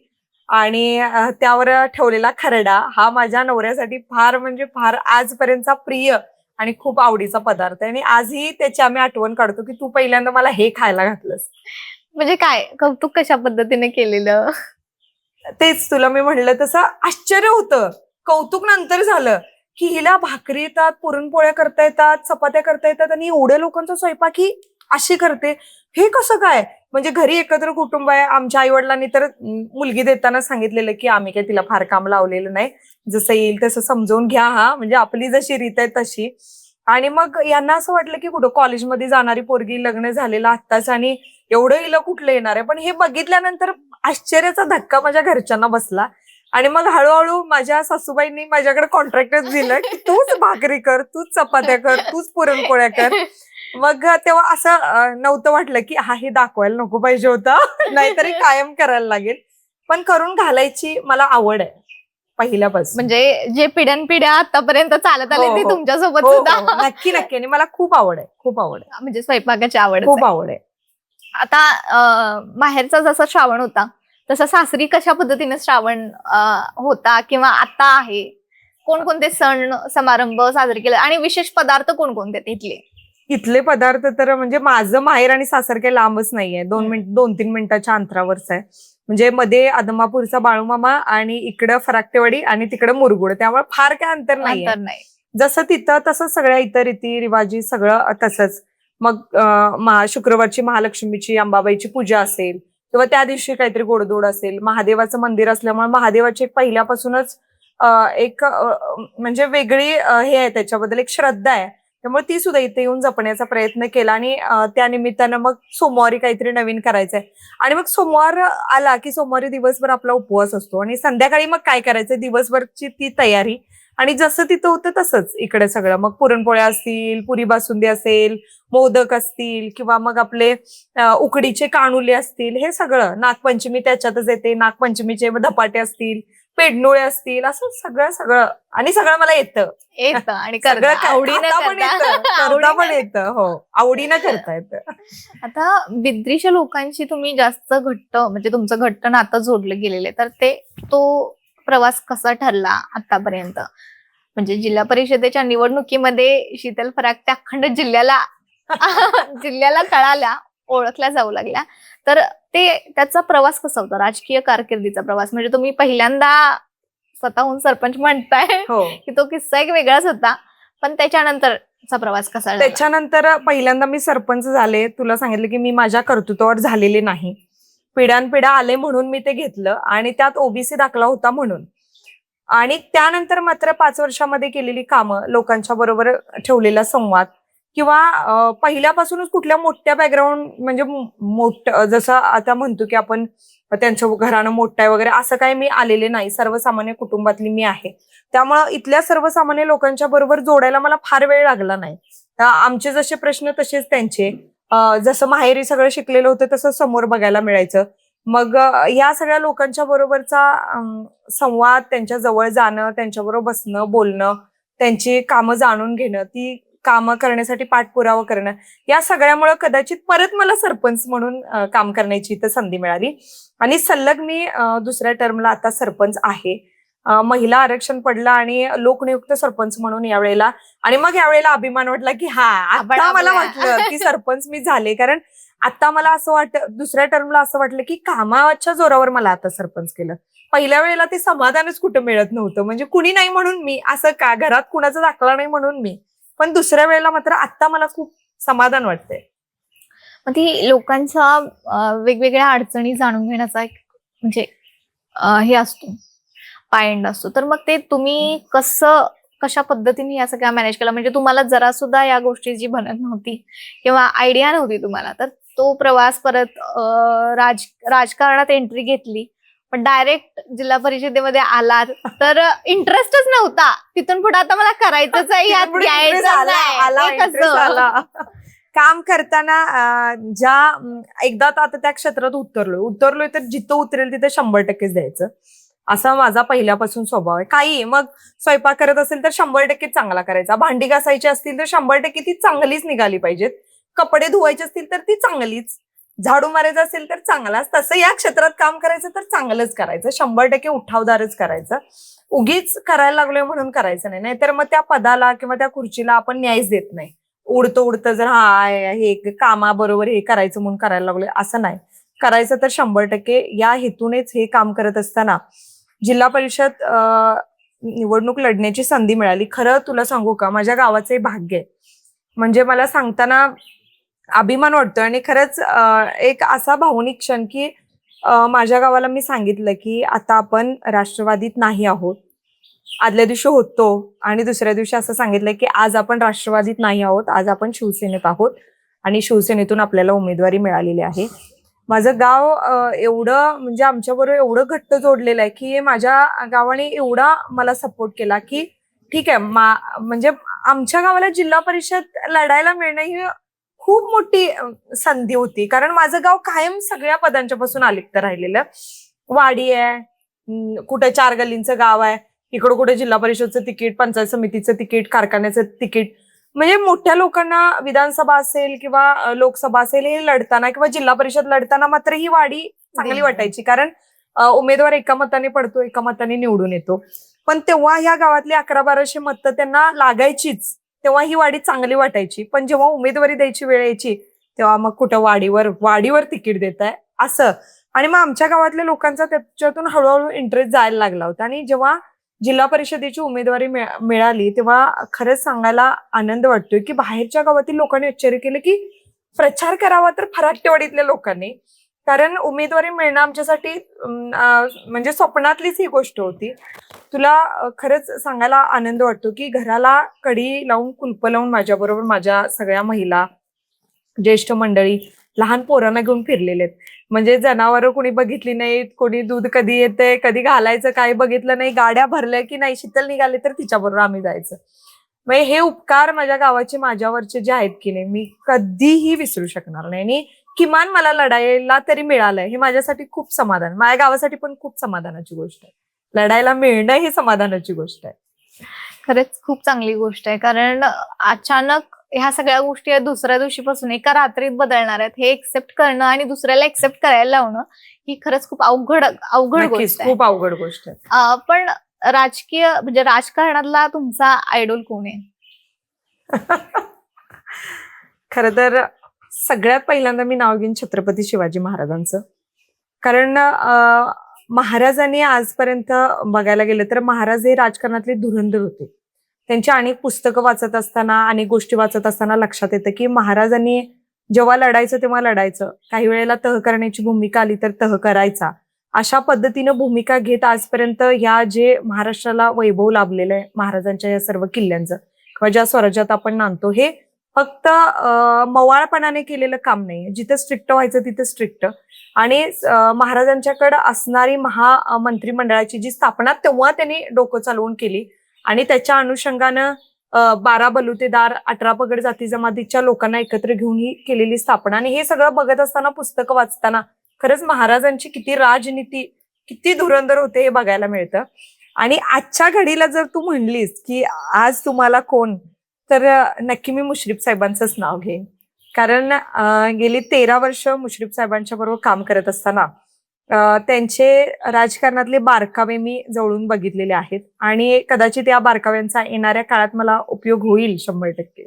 आणि त्यावर ठेवलेला खरडा हा माझ्या नवऱ्यासाठी फार म्हणजे फार आजपर्यंतचा प्रिय आणि खूप आवडीचा पदार्थ आहे. आणि आजही त्याची आम्ही आठवण काढतो की तू पहिल्यांदा मला हे खायला घातलंस. म्हणजे काय कौतुक कशा पद्धतीने केलेलं? तेच तुला मी म्हणलं तसं आश्चर्य होतं. कौतुक नंतर झालं की हिला भाकरी येतात, पुरणपोळ्या करता येतात, चपात्या करता येतात आणि एवढ्या लोकांचा स्वयंपाक ही अशी करते, हे कसं काय? म्हणजे घरी एकत्र कुटुंब आहे. आमच्या आई वडिलांनी तर मुलगी देताना सांगितलेलं की आम्ही काही तिला फार काम लावलेलं नाही, जसं येईल तसं समजावून घ्या, हा म्हणजे आपली जशी रीत आहे तशी. आणि मग यांना असं वाटलं की कुठं कॉलेजमध्ये जाणारी पोरगी, लग्न झालेलं आत्ताच आणि एवढं हिला कुठलं येणार आहे. पण हे बघितल्यानंतर आश्चर्याचा धक्का माझ्या घरच्यांना बसला आणि मग हळूहळू माझ्या सासूबाईंनी माझ्याकडे कॉन्ट्रॅक्टच दिलं की तूच भाकरी कर, तूच चपात्या कर, तूच पुरणपोळ्या कर. मग तेव्हा असं नव्हतं वाटलं की हा हे दाखवायला नको पाहिजे होता, नाहीतरी कायम करायला लागेल. पण करून घालायची मला आवड आहे पहिल्यापासून. म्हणजे जे पिढ्यानपिढ्या आतापर्यंत चालत आले हो, ते हो. तुमच्यासोबत हो, सुद्धा. हो. नक्की नक्की. आणि मला खूप आवड आहे, खूप आवड आहे, म्हणजे स्वयंपाकाची आवड. खूप आवड आहे. आता माहेरचा जसा श्रावण होता तसा सासरी कशा पद्धतीने श्रावण होता किंवा आता आहे? कोणकोणते सण समारंभ साजरे केले आणि विशेष पदार्थ कोणकोणते तिथले? इथले पदार्थ तर म्हणजे माझं माहेर आणि सासर काही लांबच नाहीये, 2-3 मिनिटाच्या अंतरावरच आहे. म्हणजे मध्ये आदमापूरचा बाळूमामा आणि इकडं फराकटेवाडी आणि तिकडं मुरगुड, त्यामुळे फार काय अंतर नाहीये. अंतर नाही. जसं तिथं तसं सगळ्या इतर रीती रिवाजी सगळं तसंच. मग शुक्रवारची महालक्ष्मीची अंबाबाईची पूजा असेल किंवा त्या दिवशी काहीतरी गोडधोड असेल, महादेवाचं मंदिर असल्यामुळे महादेवाची एक पहिल्यापासूनच एक म्हणजे वेगळी हे आहे, त्याच्याबद्दल एक श्रद्धा आहे. त्यामुळे ती सुद्धा इथे येऊन जपण्याचा प्रयत्न केला आणि त्या निमित्तानं मग सोमवारी काहीतरी नवीन करायचंय. आणि मग सोमवार आला की सोमवारी दिवसभर आपला उपवास असतो आणि संध्याकाळी मग काय करायचंय दिवसभरची ती तयारी. आणि जसं तिथं होतं तसंच इकडे सगळं, मग पुरणपोळ्या असतील, पुरी बासुंदी असेल, मोदक असतील किंवा मग आपले उकडीचे कानुले असतील, हे सगळं. नागपंचमी त्याच्यातच येते, नागपंचमीचे धपाटे असतील, पेडणुळे असतील, असं सगळं सगळं आणि सगळं मला येतं. येतं आणि सगळं करता आवडीनं खाता पण येतं, करता आवडीनं. पण येतं. हो, आवडीनं करता येतं. आता बिद्रीच्या लोकांशी तुम्ही जास्त घट्ट म्हणजे तुमचं घट्ट नातं जोडलं गेलेलं आहे, तर तो प्रवास कसा ठरला आतापर्यंत? म्हणजे जिल्हा परिषदेच्या निवडणुकीमध्ये शीतल फराक त्या अखंड जिल्ह्याला जिल्ह्याला कळाल्या, ओळखल्या जाऊ लागल्या. तर त्याचा प्रवास कसा होता? राजकीय कारकिर्दीचा प्रवास म्हणजे तुम्ही पहिल्यांदा स्वतःहून सरपंच म्हणताय हो. की तो किस्सा एक वेगळाच होता. पण त्याच्यानंतरचा प्रवास कसा झाला? त्याच्यानंतर पहिल्यांदा मी सरपंच झाले. तुला सांगितलं की मी माझ्या कर्तृत्वावर झालेले नाही. पिढ्यानपिढ्या आले म्हणून मी ते घेतलं आणि त्यात ओबीसी दाखला होता म्हणून. आणि त्यानंतर मात्र 5 वर्षामध्ये केलेली कामं, लोकांच्या बरोबर ठेवलेला संवाद किंवा पहिल्यापासूनच कुठल्या मोठ्या बॅकग्राऊंड म्हणजे मोठं जसं आता म्हणतो की आपण त्यांचं घराणं मोठं आहे वगैरे असं काही मी आलेले नाही. सर्वसामान्य कुटुंबातली मी आहे. त्यामुळं इथल्या सर्वसामान्य लोकांच्या बरोबर जोडायला मला फार वेळ लागला नाही. आमचे जसे प्रश्न तसेच त्यांचे. जसं माहेरी सगळं शिकलेलं होतं तसं समोर बघायला मिळायचं. मग या सगळ्या लोकांच्या बरोबरचा संवाद, त्यांच्या जवळ जाणं, त्यांच्याबरोबर बसणं, बोलणं, त्यांची कामं जाणून घेणं, ती कामं करण्यासाठी पाठपुरावा करणं, या सगळ्यामुळे कदाचित परत मला सरपंच म्हणून काम करण्याची इथं संधी मिळाली आणि सलग मी दुसऱ्या टर्मला आता सरपंच आहे. महिला आरक्षण पडलं आणि लोकनियुक्त सरपंच म्हणून यावेळेला आणि मग यावेळेला अभिमान वाटला की आता मला वाटलं की सरपंच मी झाले. कारण आता मला असं दुसऱ्या टर्मला असं वाटलं की कामाच्या जोरावर मला आता सरपंच केलं. पहिल्या वेळेला ते समाधानच कुठं मिळत नव्हतं. म्हणजे कुणी नाही म्हणून मी, असं का घरात कुणाचा दाखला नाही म्हणून मी. पण दुसऱ्या वेळेला मात्र आता मला खूप समाधान वाटतंय. मग ती लोकांच्या वेगवेगळ्या अडचणी जाणून घेण्याचा एक म्हणजे हे असतो, पायंड असतो. तर मग ते तुम्ही कशा पद्धतीने या सगळ्या मॅनेज केला? म्हणजे तुम्हाला जरा सुद्धा या गोष्टीची भनक नव्हती किंवा आयडिया नव्हती तुम्हाला, तर तो प्रवास परत राजकारणात एंट्री घेतली, पण डायरेक्ट जिल्हा परिषदेमध्ये आलात तर इंटरेस्टच नव्हता. तिथून पुढे आता मला करायचंच आहे, यात यायचंच आहे. ते कसं? काम करताना एकदा आता त्या क्षेत्रात उतरलोय तर जिथं उतरेल तिथे 100% द्यायचं, असा माझा पहिल्यापासून स्वभाव आहे. काही मग स्वयंपाक करत असेल तर 100% चांगला करायचा. भांडी घासायची असतील तर 100% ती चांगलीच निघाली पाहिजेत. कपडे धुवायचे असतील तर ती चांगलीच. झाडू मारायचं असेल तर चांगलाच. तसं या क्षेत्रात काम करायचं तर चांगलंच करायचं. 100% उठावदारच करायचं. उगीच करायला लागलोय म्हणून करायचं नाही. नाहीतर मग त्या पदाला किंवा त्या खुर्चीला आपण न्यायच देत नाही. उडतं जर हे कामाबरोबर हे करायचं म्हणून करायला लागलोय असं नाही. करायचं तर 100% या हेतूनेच हे काम करत असताना जिल्हा परिषद निवडणूक लढण्याची संधी मिळाली. खरं तुला सांगू का, माझ्या गावाचे भाग्य आहे. म्हणजे मला सांगताना अभिमान वाटतोय आणि खरंच एक असा भावनिक क्षण की माझ्या गावाला मी सांगितलं की आता आपण राष्ट्रवादीत नाही आहोत. आदल्या दिवशी होतो आणि दुसऱ्या दिवशी असं सांगितलं की आज आपण राष्ट्रवादीत नाही आहोत, आज आपण शिवसेनेत आहोत आणि शिवसेनेतून आपल्याला उमेदवारी मिळालेली आहे. माझं गाव एवढं म्हणजे आमच्याबरोबर एवढं घट्ट जोडलेलं आहे की माझ्या गावाने एवढा मला सपोर्ट केला की ठीक आहे, म्हणजे आमच्या गावाला जिल्हा परिषद लढायला मिळणं ही खूप मोठी संधी होती. कारण माझं गाव कायम सगळ्या पदांच्या पासून अलिप्त राहिलेलं. वाडी आहे, कुठे 4 गल्लींचं गाव आहे, इकडं कुठे जिल्हा परिषदचं तिकीट, पंचायत समितीचं तिकीट, कारखान्याचं तिकीट. म्हणजे मोठ्या लोकांना विधानसभा असेल किंवा लोकसभा असेल हे लढताना किंवा जिल्हा परिषद लढताना मात्र ही वाडी चांगली वाटायची. कारण उमेदवार एका मताने पडतो, एका मताने निवडून येतो. पण तेव्हा ह्या गावातली 1100-1200 मतं त्यांना लागायचीच, तेव्हा ही वाडी चांगली वाटायची. पण जेव्हा उमेदवारी द्यायची वेळ यायची तेव्हा मग कुठं वाडीवर तिकीट देताय असं. आणि मग आमच्या गावातल्या लोकांचा त्याच्यातून हळूहळू इंटरेस्ट जायला लागला होता. आणि जेव्हा जिल्हा परिषदेची उमेदवारी मिळाली तेव्हा खरंच सांगायला आनंद वाटतोय की बाहेरच्या गावातील लोकांनी आश्चर्य केलं की प्रचार करावा तर फराकटेवाडीतल्या लोकांनी. कारण उमेदवारी मिळणं आमच्यासाठी म्हणजे स्वप्नातलीच ही गोष्ट होती. तुला खरंच सांगायला आनंद वाटतो की घराला कडी लावून, कुलप लावून माझ्याबरोबर माझ्या सगळ्या महिला, ज्येष्ठ मंडळी, लहान पोरांना घेऊन फिरलेले आहेत. म्हणजे जनावरं कोणी बघितली नाहीत, कोणी दूध कधी येते, कधी घालायचं काय बघितलं नाही, गाड्या भरल्या की नाही, शीतल निघाले तर तिच्याबरोबर आम्ही जायचं. म्हणजे हे उपकार माझ्या गावाचे माझ्यावरचे जे आहेत की नाही, मी कधीही विसरू शकणार नाही. आणि किमान मला लढायला तरी मिळालंय हे माझ्यासाठी खूप समाधान, माझ्या गावासाठी पण खूप समाधानाची गोष्ट आहे. लढायला मिळणं ही समाधानाची गोष्ट आहे. खरंच खूप चांगली गोष्ट आहे, कारण अचानक ह्या सगळ्या गोष्टी दुसऱ्या दिवशीपासून एका रात्रीत बदलणार आहेत, हे एक्सेप्ट करणं आणि दुसऱ्याला एक्सेप्ट करायला लावणं ही खरंच खूप अवघड अवघड नक्कीच गोष्ट आहे. खूप अवघड गोष्ट आहे. पण राजकीय म्हणजे राजकारणातला तुमचा आयडॉल कोण आहे? खरं तर सगळ्यात पहिल्यांदा मी नाव घेईन छत्रपती शिवाजी महाराजांचं. कारण महाराजांनी आजपर्यंत बघायला गेलं तर महाराज हे राजकारणातले धुरंधर होते. त्यांची अनेक पुस्तकं वाचत असताना, अनेक गोष्टी वाचत असताना लक्षात येतं की महाराजांनी जेव्हा लढायचं तेव्हा लढायचं, काही वेळेला तह करण्याची भूमिका आली तर तह करायचा. अशा पद्धतीनं भूमिका घेत आजपर्यंत ह्या जे महाराष्ट्राला वैभव लाभलेलं आहे महाराजांच्या या सर्व किल्ल्यांचं किंवा ज्या स्वराज्यात आपण नांदतो, हे फक्त मवाळपणाने केलेलं काम नाही. जिथं स्ट्रिक्ट व्हायचं तिथं स्ट्रिक्ट. आणि महाराजांच्याकडे असणारी महामंत्रिमंडळाची जी स्थापना तेव्हा त्यांनी डोकं चालवून केली आणि त्याच्या अनुषंगानं 12 बलुतेदार, 18 पगड जाती जमातीच्या लोकांना एकत्र घेऊन ही केलेली स्थापना. आणि हे सगळं बघत असताना, पुस्तकं वाचताना खरंच महाराजांची किती राजनीती, किती धुरंधर होते हे बघायला मिळतं. आणि आजच्या घडीला जर तू म्हणलीस की आज तुम्हाला कोण, तर नक्की मी मुश्रीफ साहेबांचंच नाव घेईन. कारण गेली 13 वर्ष मुश्रीफ साहेबांच्या बरोबर काम करत असताना त्यांचे राजकारणातले बारकावे मी जवळून बघितलेले आहेत आणि कदाचित या बारकाव्यांचा येणाऱ्या काळात मला उपयोग होईल 100%.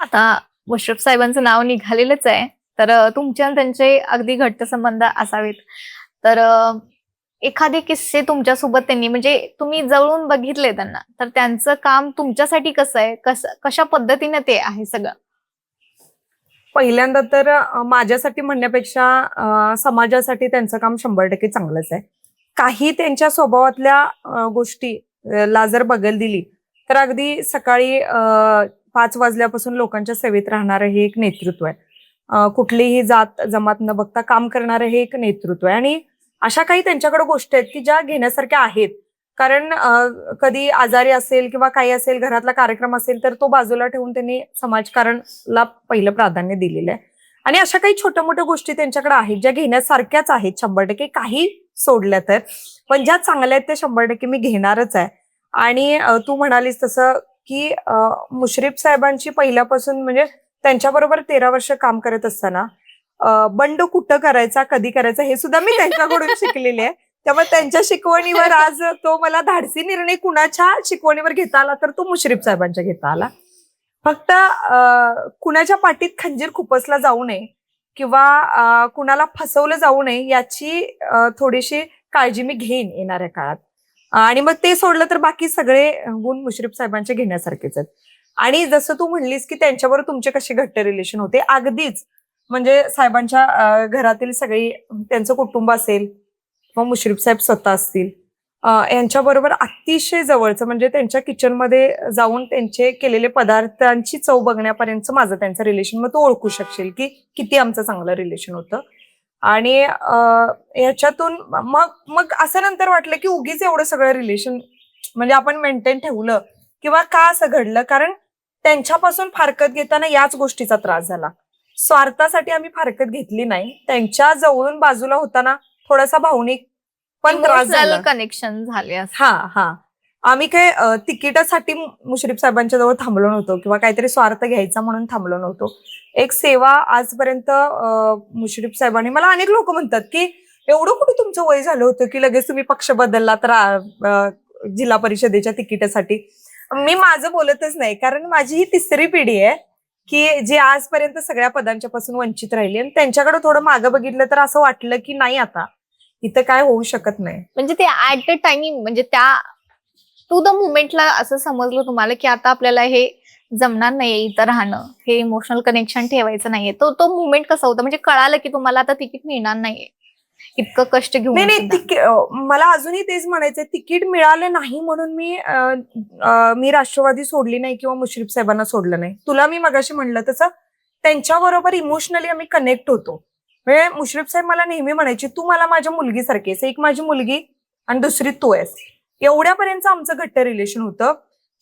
आता मुश्रीफ साहेबांचं नाव निघालेलंच आहे, तर तुमचे आणि त्यांचे अगदी घट्ट संबंध असावेत. तर एखादे किस्से तुमच्यासोबत त्यांनी म्हणजे तुम्ही जवळून बघितले त्यांना, तर त्यांचं काम तुमच्यासाठी कसं आहे, कशा पद्धतीने ते आहे सगळं? पहिल्यांदा तर माझ्यासाठी म्हणण्यापेक्षा समाजासाठी त्यांचं काम 100% चांगलंच आहे. काही त्यांच्या स्वभावातल्या गोष्टी ला जर बगल दिली तर अगदी सकाळी 5 वाजल्यापासून लोकांच्या सेवेत राहणारं हे एक नेतृत्व आहे. कुठलीही जात जमात न बघता काम करणारं हे एक नेतृत्व आहे. आणि अशा काही त्यांच्याकडे गोष्टी आहेत की ज्या घेण्यासारख्या आहेत. कारण कधी आजारी असेल किंवा काही असेल, घरातला कार्यक्रम असेल, तर तो बाजूला ठेवून त्यांनी समाजकारणला पहिलं प्राधान्य दिलेलं आहे. आणि अशा काही छोट्या मोठ्या गोष्टी त्यांच्याकडे आहेत ज्या घेण्यासारख्याच आहेत 100%, काही सोडल्या तर. पण ज्या चांगल्या आहेत त्या 100% मी घेणारच आहे. आणि तू म्हणालीस तसं की मुश्रीफ साहेबांची पहिल्यापासून म्हणजे त्यांच्याबरोबर 13 वर्ष काम करत असताना बंड कुठं करायचा, कधी करायचा हे सुद्धा मी त्यांच्याकडून शिकलेले आहे. त्यामुळे त्यांच्या शिकवणीवर आज तो मला धाडसी निर्णय कुणाच्या शिकवणीवर घेता आला तर तो मुश्रीफ साहेबांच्या घेता आला. फक्त कुणाच्या पाठीत खंजीर खुपसला जाऊ नये किंवा कुणाला फसवलं जाऊ नये याची थोडीशी काळजी मी घेईन येणाऱ्या काळात. आणि मग ते सोडलं तर बाकी सगळे गुण मुश्रीफ साहेबांचे घेण्यासारखेच आहेत. आणि जसं तू म्हणलीस की त्यांच्याबरोबर तुमचे कसे घट्ट रिलेशन होते, अगदीच म्हणजे साहेबांच्या घरातील सगळी, त्यांचं कुटुंब असेल किंवा मुश्रीफ साहेब स्वतः असतील, यांच्याबरोबर अतिशय जवळचं म्हणजे त्यांच्या किचनमध्ये जाऊन त्यांचे केलेले पदार्थांची चव बघण्यापर्यंत माझं त्यांचं रिलेशन, मग तू ओळखू शकशील की किती आमचं चांगलं रिलेशन होतं. आणि याच्यातून मग असं नंतर वाटलं की उगीच एवढं सगळं रिलेशन म्हणजे आपण मेंटेन ठेवलं किंवा का असं घडलं. कारण त्यांच्यापासून फारकत घेताना याच गोष्टीचा त्रास झाला. स्वार्थासाठी आम्ही फारकत घेतली नाही, त्यांच्या जवळून बाजूला होताना थोडासा भावनिक पण त्रास झाला, कनेक्शन झाले. हा आम्ही काय तिकिटासाठी मुश्रीफ साहेबांच्या जवळ थांबलो नव्हतो किंवा काहीतरी स्वार्थ घ्यायचा म्हणून थांबलो नव्हतो. एक सेवा आजपर्यंत मुश्रीफ साहेबांनी, मला अनेक लोक म्हणतात की एवढं कुठे तुमचं वय झालं होतं की लगेच तुम्ही पक्ष बदलला तर जिल्हा परिषदेच्या तिकिटासाठी. मी माझं बोलतच नाही, कारण माझी ही 3री पिढी आहे की जी आजपर्यंत सगळ्या पदांच्या पासून वंचित राहिली. आणि त्यांच्याकडे थोडं मागं बघितलं तर असं वाटलं की नाही, आता इथं काय होऊ शकत नाही. म्हणजे ते ऍट द टाइमिंग म्हणजे त्या टू द मुमेंटला असं समजलं तुम्हाला की आता आपल्याला हे जमणार नाहीये इथं राहणं, हे इमोशनल कनेक्शन ठेवायचं नाहीये. तो मुमेंट कसा होता, म्हणजे कळालं की तुम्हाला आता तिकीट मिळणार नाहीये इतकं कष्ट घेऊन? नाही, मला अजूनही तेच म्हणायचंय, तिकीट मिळालं नाही म्हणून मी राष्ट्रवादी सोडली नाही किंवा मुश्रीफ साहेबांना सोडलं नाही. तुला मी मगाशी म्हणलं तसं त्यांच्याबरोबर इमोशनली आम्ही कनेक्ट होतो. म्हणजे मुश्रीफ साहेब मला नेहमी म्हणायचे, तू मला माझ्या मुलगीसारखी आहेस, एक माझी मुलगी आणि दुसरी तू आहेस. एवढ्यापर्यंत आमचं घट्ट रिलेशन होतं.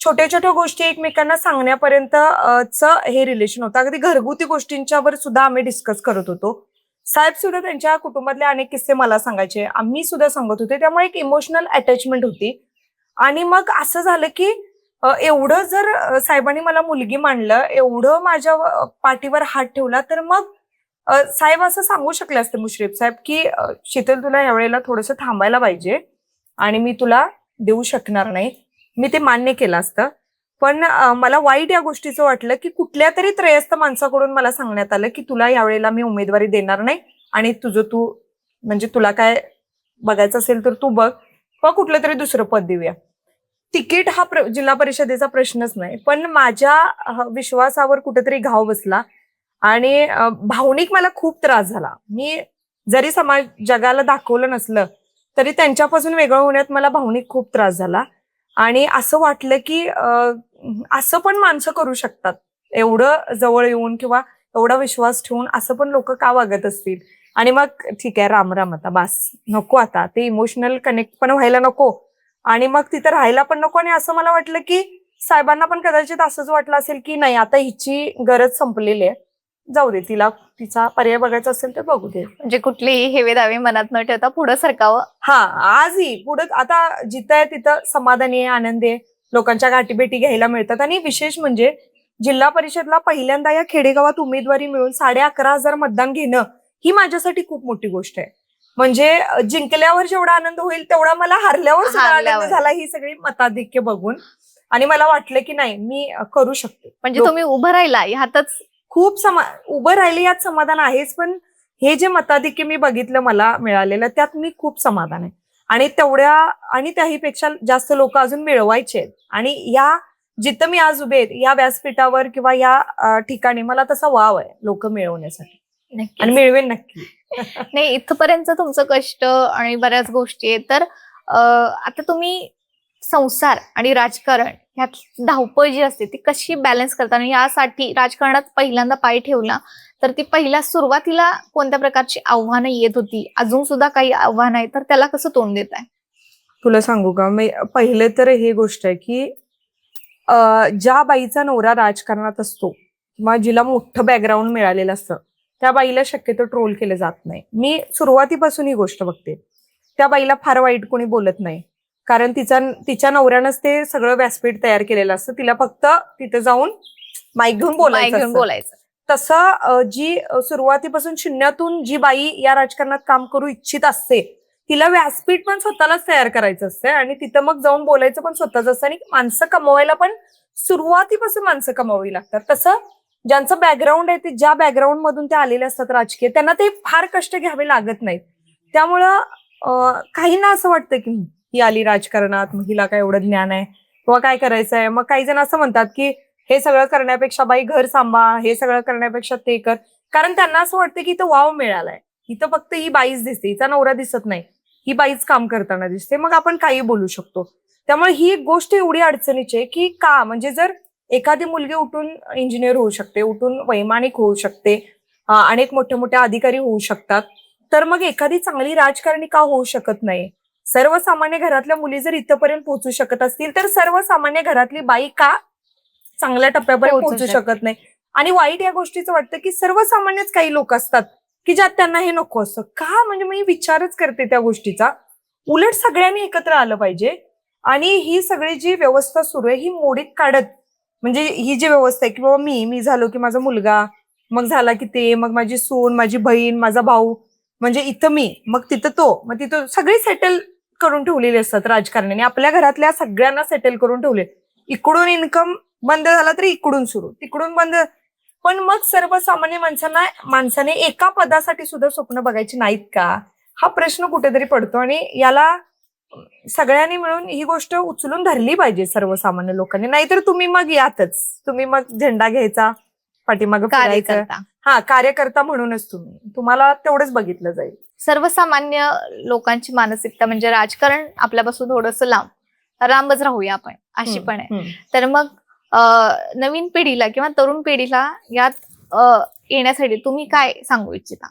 छोट्या छोट्या गोष्टी एकमेकांना सांगण्यापर्यंत हे रिलेशन होतं. अगदी घरगुती गोष्टींच्यावर सुद्धा आम्ही डिस्कस करत होतो. साहेब सुद्धा त्यांच्या कुटुंबातले अनेक किस्से मला सांगायचे, आम्ही सुद्धा सांगत होते. त्यामुळे एक इमोशनल अटॅचमेंट होती. आणि मग असं झालं की एवढं जर साहेबांनी मला मुलगी मानलं, एवढं माझ्या पाठीवर हात ठेवला, तर मग साहेब असं सांगू शकले असते मुश्रीफ साहेब की शीतल तुला यावेळेला थोडंसं थांबायला पाहिजे आणि मी तुला देऊ शकणार नाही. मी ते मान्य केलं असतं. पण मला वाईट या गोष्टीचं वाटलं की कुठल्या तरी त्रयस्थ माणसाकडून मला सांगण्यात आलं की तुला यावेळेला मी उमेदवारी देणार नाही आणि तुझं तू म्हणजे तुला काय बघायचं असेल तर तू बघ किंवा कुठलं तरी दुसरं पद देऊया. तिकीट हा जिल्हा परिषदेचा प्रश्नच नाही, पण माझ्या विश्वासावर कुठेतरी घाव बसला आणि भावनिक मला खूप त्रास झाला. मी जरी समाज जगाला दाखवलं नसलं तरी त्यांच्यापासून वेगळं होण्यात मला भावनिक खूप त्रास झाला. आणि असं वाटलं की असं पण माणसं करू शकतात, एवढं जवळ येऊन किंवा एवढा विश्वास ठेवून असं पण लोक का वागत असतील. आणि मग ठीक आहे, राम राम, आता बास, नको, आता ते इमोशनल कनेक्ट पण व्हायला नको आणि मग तिथं राहायला पण नको. आणि असं मला वाटलं की साहेबांना पण कदाचित असंच वाटलं असेल की नाही, आता हिची गरज संपलेली आहे, जाऊ दे, तिला तिचा पर्याय बघायचा असेल तर बघू दे. म्हणजे कुठलेही हेवे दावे मनात न ठेवता पुढे सरकावं. हा, आजही पुढे आता जिथं आहे तिथं समाधानी आहे, आनंदी आहे, लोकांच्या गाठीभेटी घ्यायला मिळतात. आणि विशेष म्हणजे जिल्हा परिषदला पहिल्यांदा या खेडेगावात उमेदवारी मिळून 11,500 मतदान घेणं ही माझ्यासाठी खूप मोठी गोष्ट आहे. म्हणजे जिंकल्यावर जेवढा आनंद होईल तेवढा मला हारल्यावर सुद्धा आनंद झाला, ही सगळी मताधिक्य बघून. आणि मला वाटलं की नाही, मी करू शकते. म्हणजे तुम्ही उभं राहिला ह्यातच खूप उभं राहिले यात समाधान आहेच, पण हे जे मताधिक्य मी बघितलं मला मिळालेलं त्यात मी खूप समाधान आहे. आणि तेवढ्या आणि त्याहीपेक्षा जास्त लोक अजून मिळवायचे आहेत. आणि या जिथं मी आज उभे या व्यासपीठावर किंवा या ठिकाणी मला तसा वाव आहे लोक मिळवण्यासाठी, आणि मिळवेल नक्की. नाही, इथपर्यंत तुमचं कष्ट आणि बऱ्याच गोष्टी आहेत. तर आता तुम्ही संसार आणि राजकारण ह्यात धावपळ जी असते ती कशी बॅलन्स करता, आणि यासाठी राजकारणात पहिल्यांदा पाय ठेवला तर ती पहिल्या सुरुवातीला कोणत्या प्रकारची आव्हानं येत होती, अजून सुद्धा काही आव्हान आहे, तर त्याला कसं तोंड देत आहे? तुला सांगू का, मी पहिले तर ही गोष्ट आहे की ज्या बाईचा नवरा राजकारणात असतो किंवा जिला मोठं बॅकग्राऊंड मिळालेलं असतं त्या बाईला शक्यतो ट्रोल केलं जात नाही. मी सुरुवातीपासून ही गोष्ट बघते. त्या बाईला फार वाईट कोणी बोलत नाही, कारण तिच्या नवऱ्यानंच ते सगळं व्यासपीठ तयार केलेलं असतं. तिला फक्त तिथे जाऊन माईक घेऊन बोलायचं. तसं जी सुरुवातीपासून शून्यातून जी बाई या राजकारणात काम करू इच्छित असते तिला व्यासपीठ पण स्वतःलाच तयार करायचं असतं आणि तिथं मग जाऊन बोलायचं पण स्वतःच असतं. आणि माणसं कमवायला पण सुरुवातीपासून माणसं कमवावी लागतात. तसं ज्यांचं बॅकग्राऊंड आहे, ते ज्या बॅकग्राऊंड मधून ते आलेले असतात राजकीय, त्यांना ते फार कष्ट घ्यावे लागत नाहीत. त्यामुळं काहींना असं वाटतं की ही आली राजकारणात, मग हिला काय एवढं ज्ञान आहे किंवा काय करायचं आहे. मग काही जण असं म्हणतात की हे सगळं करण्यापेक्षा बाई घर सांभाळ, हे सगळं करण्यापेक्षा ते कर, कारण त्यांना असं वाटतं की इथं वाव मिळालाय, इथं फक्त ही बाईच दिसते, हिचा नवरा दिसत नाही, ही बाईच काम करताना दिसते, मग आपण काही बोलू शकतो. त्यामुळे ही एक गोष्ट एवढी अडचणीची आहे की का, म्हणजे जर एखादी मुलगी उठून इंजिनियर होऊ शकते, उठून वैमानिक होऊ शकते, अनेक मोठ्या मोठ्या अधिकारी होऊ शकतात, तर मग एखादी चांगली राजकारणी का होऊ शकत नाही? सर्वसामान्य घरातल्या मुली जर इथपर्यंत पोहोचू शकत असतील तर सर्वसामान्य घरातली बाई का चांगल्या टप्प्यापर्यंत पोहोचू शकत नाही? आणि वाईट या गोष्टीचं वाटतं की सर्वसामान्यच काही लोक असतात की ज्यात त्यांना हे नको असतं का. म्हणजे मी विचारच करते त्या गोष्टीचा. उलट सगळ्यांनी एकत्र आलं पाहिजे आणि ही सगळी जी व्यवस्था सुरू आहे ही मोडीत काढत, म्हणजे ही जी व्यवस्था आहे की बाबा मी झालो की माझा मुलगा, मग झाला की ते, मग माझी सून, माझी बहीण, माझा भाऊ, म्हणजे इथं मी, मग तिथं तो, मग तिथं सगळी सेटल करून ठेवलेली असतात राजकारण्यांनी. आपल्या घरातल्या सगळ्यांना सेटल करून ठेवले. इकडून इन्कम बंद झाला तरी इकडून सुरू, तिकडून बंद. पण मग सर्वसामान्य माणसाने एका पदासाठी सुद्धा स्वप्न बघायची नाहीत का, हा प्रश्न कुठेतरी पडतो. आणि याला सगळ्यांनी मिळून ही गोष्ट उचलून धरली पाहिजे सर्वसामान्य लोकांनी. नाहीतर तुम्ही मग यातच, तुम्ही मग झेंडा घ्यायचा, पाठीमागं फिरायचं. हा, कार्यकर्ता म्हणूनच तुम्हाला तेवढंच बघितलं जाईल. सर्वसामान्य लोकांची मानसिकता म्हणजे राजकारण आपल्यापासून थोडंसं लांबच राहूया आपण, अशी पण आहे. तर मग नवीन पिढीला किंवा तरुण पिढीला यात येण्यासाठी तुम्ही काय सांगू इच्छिता?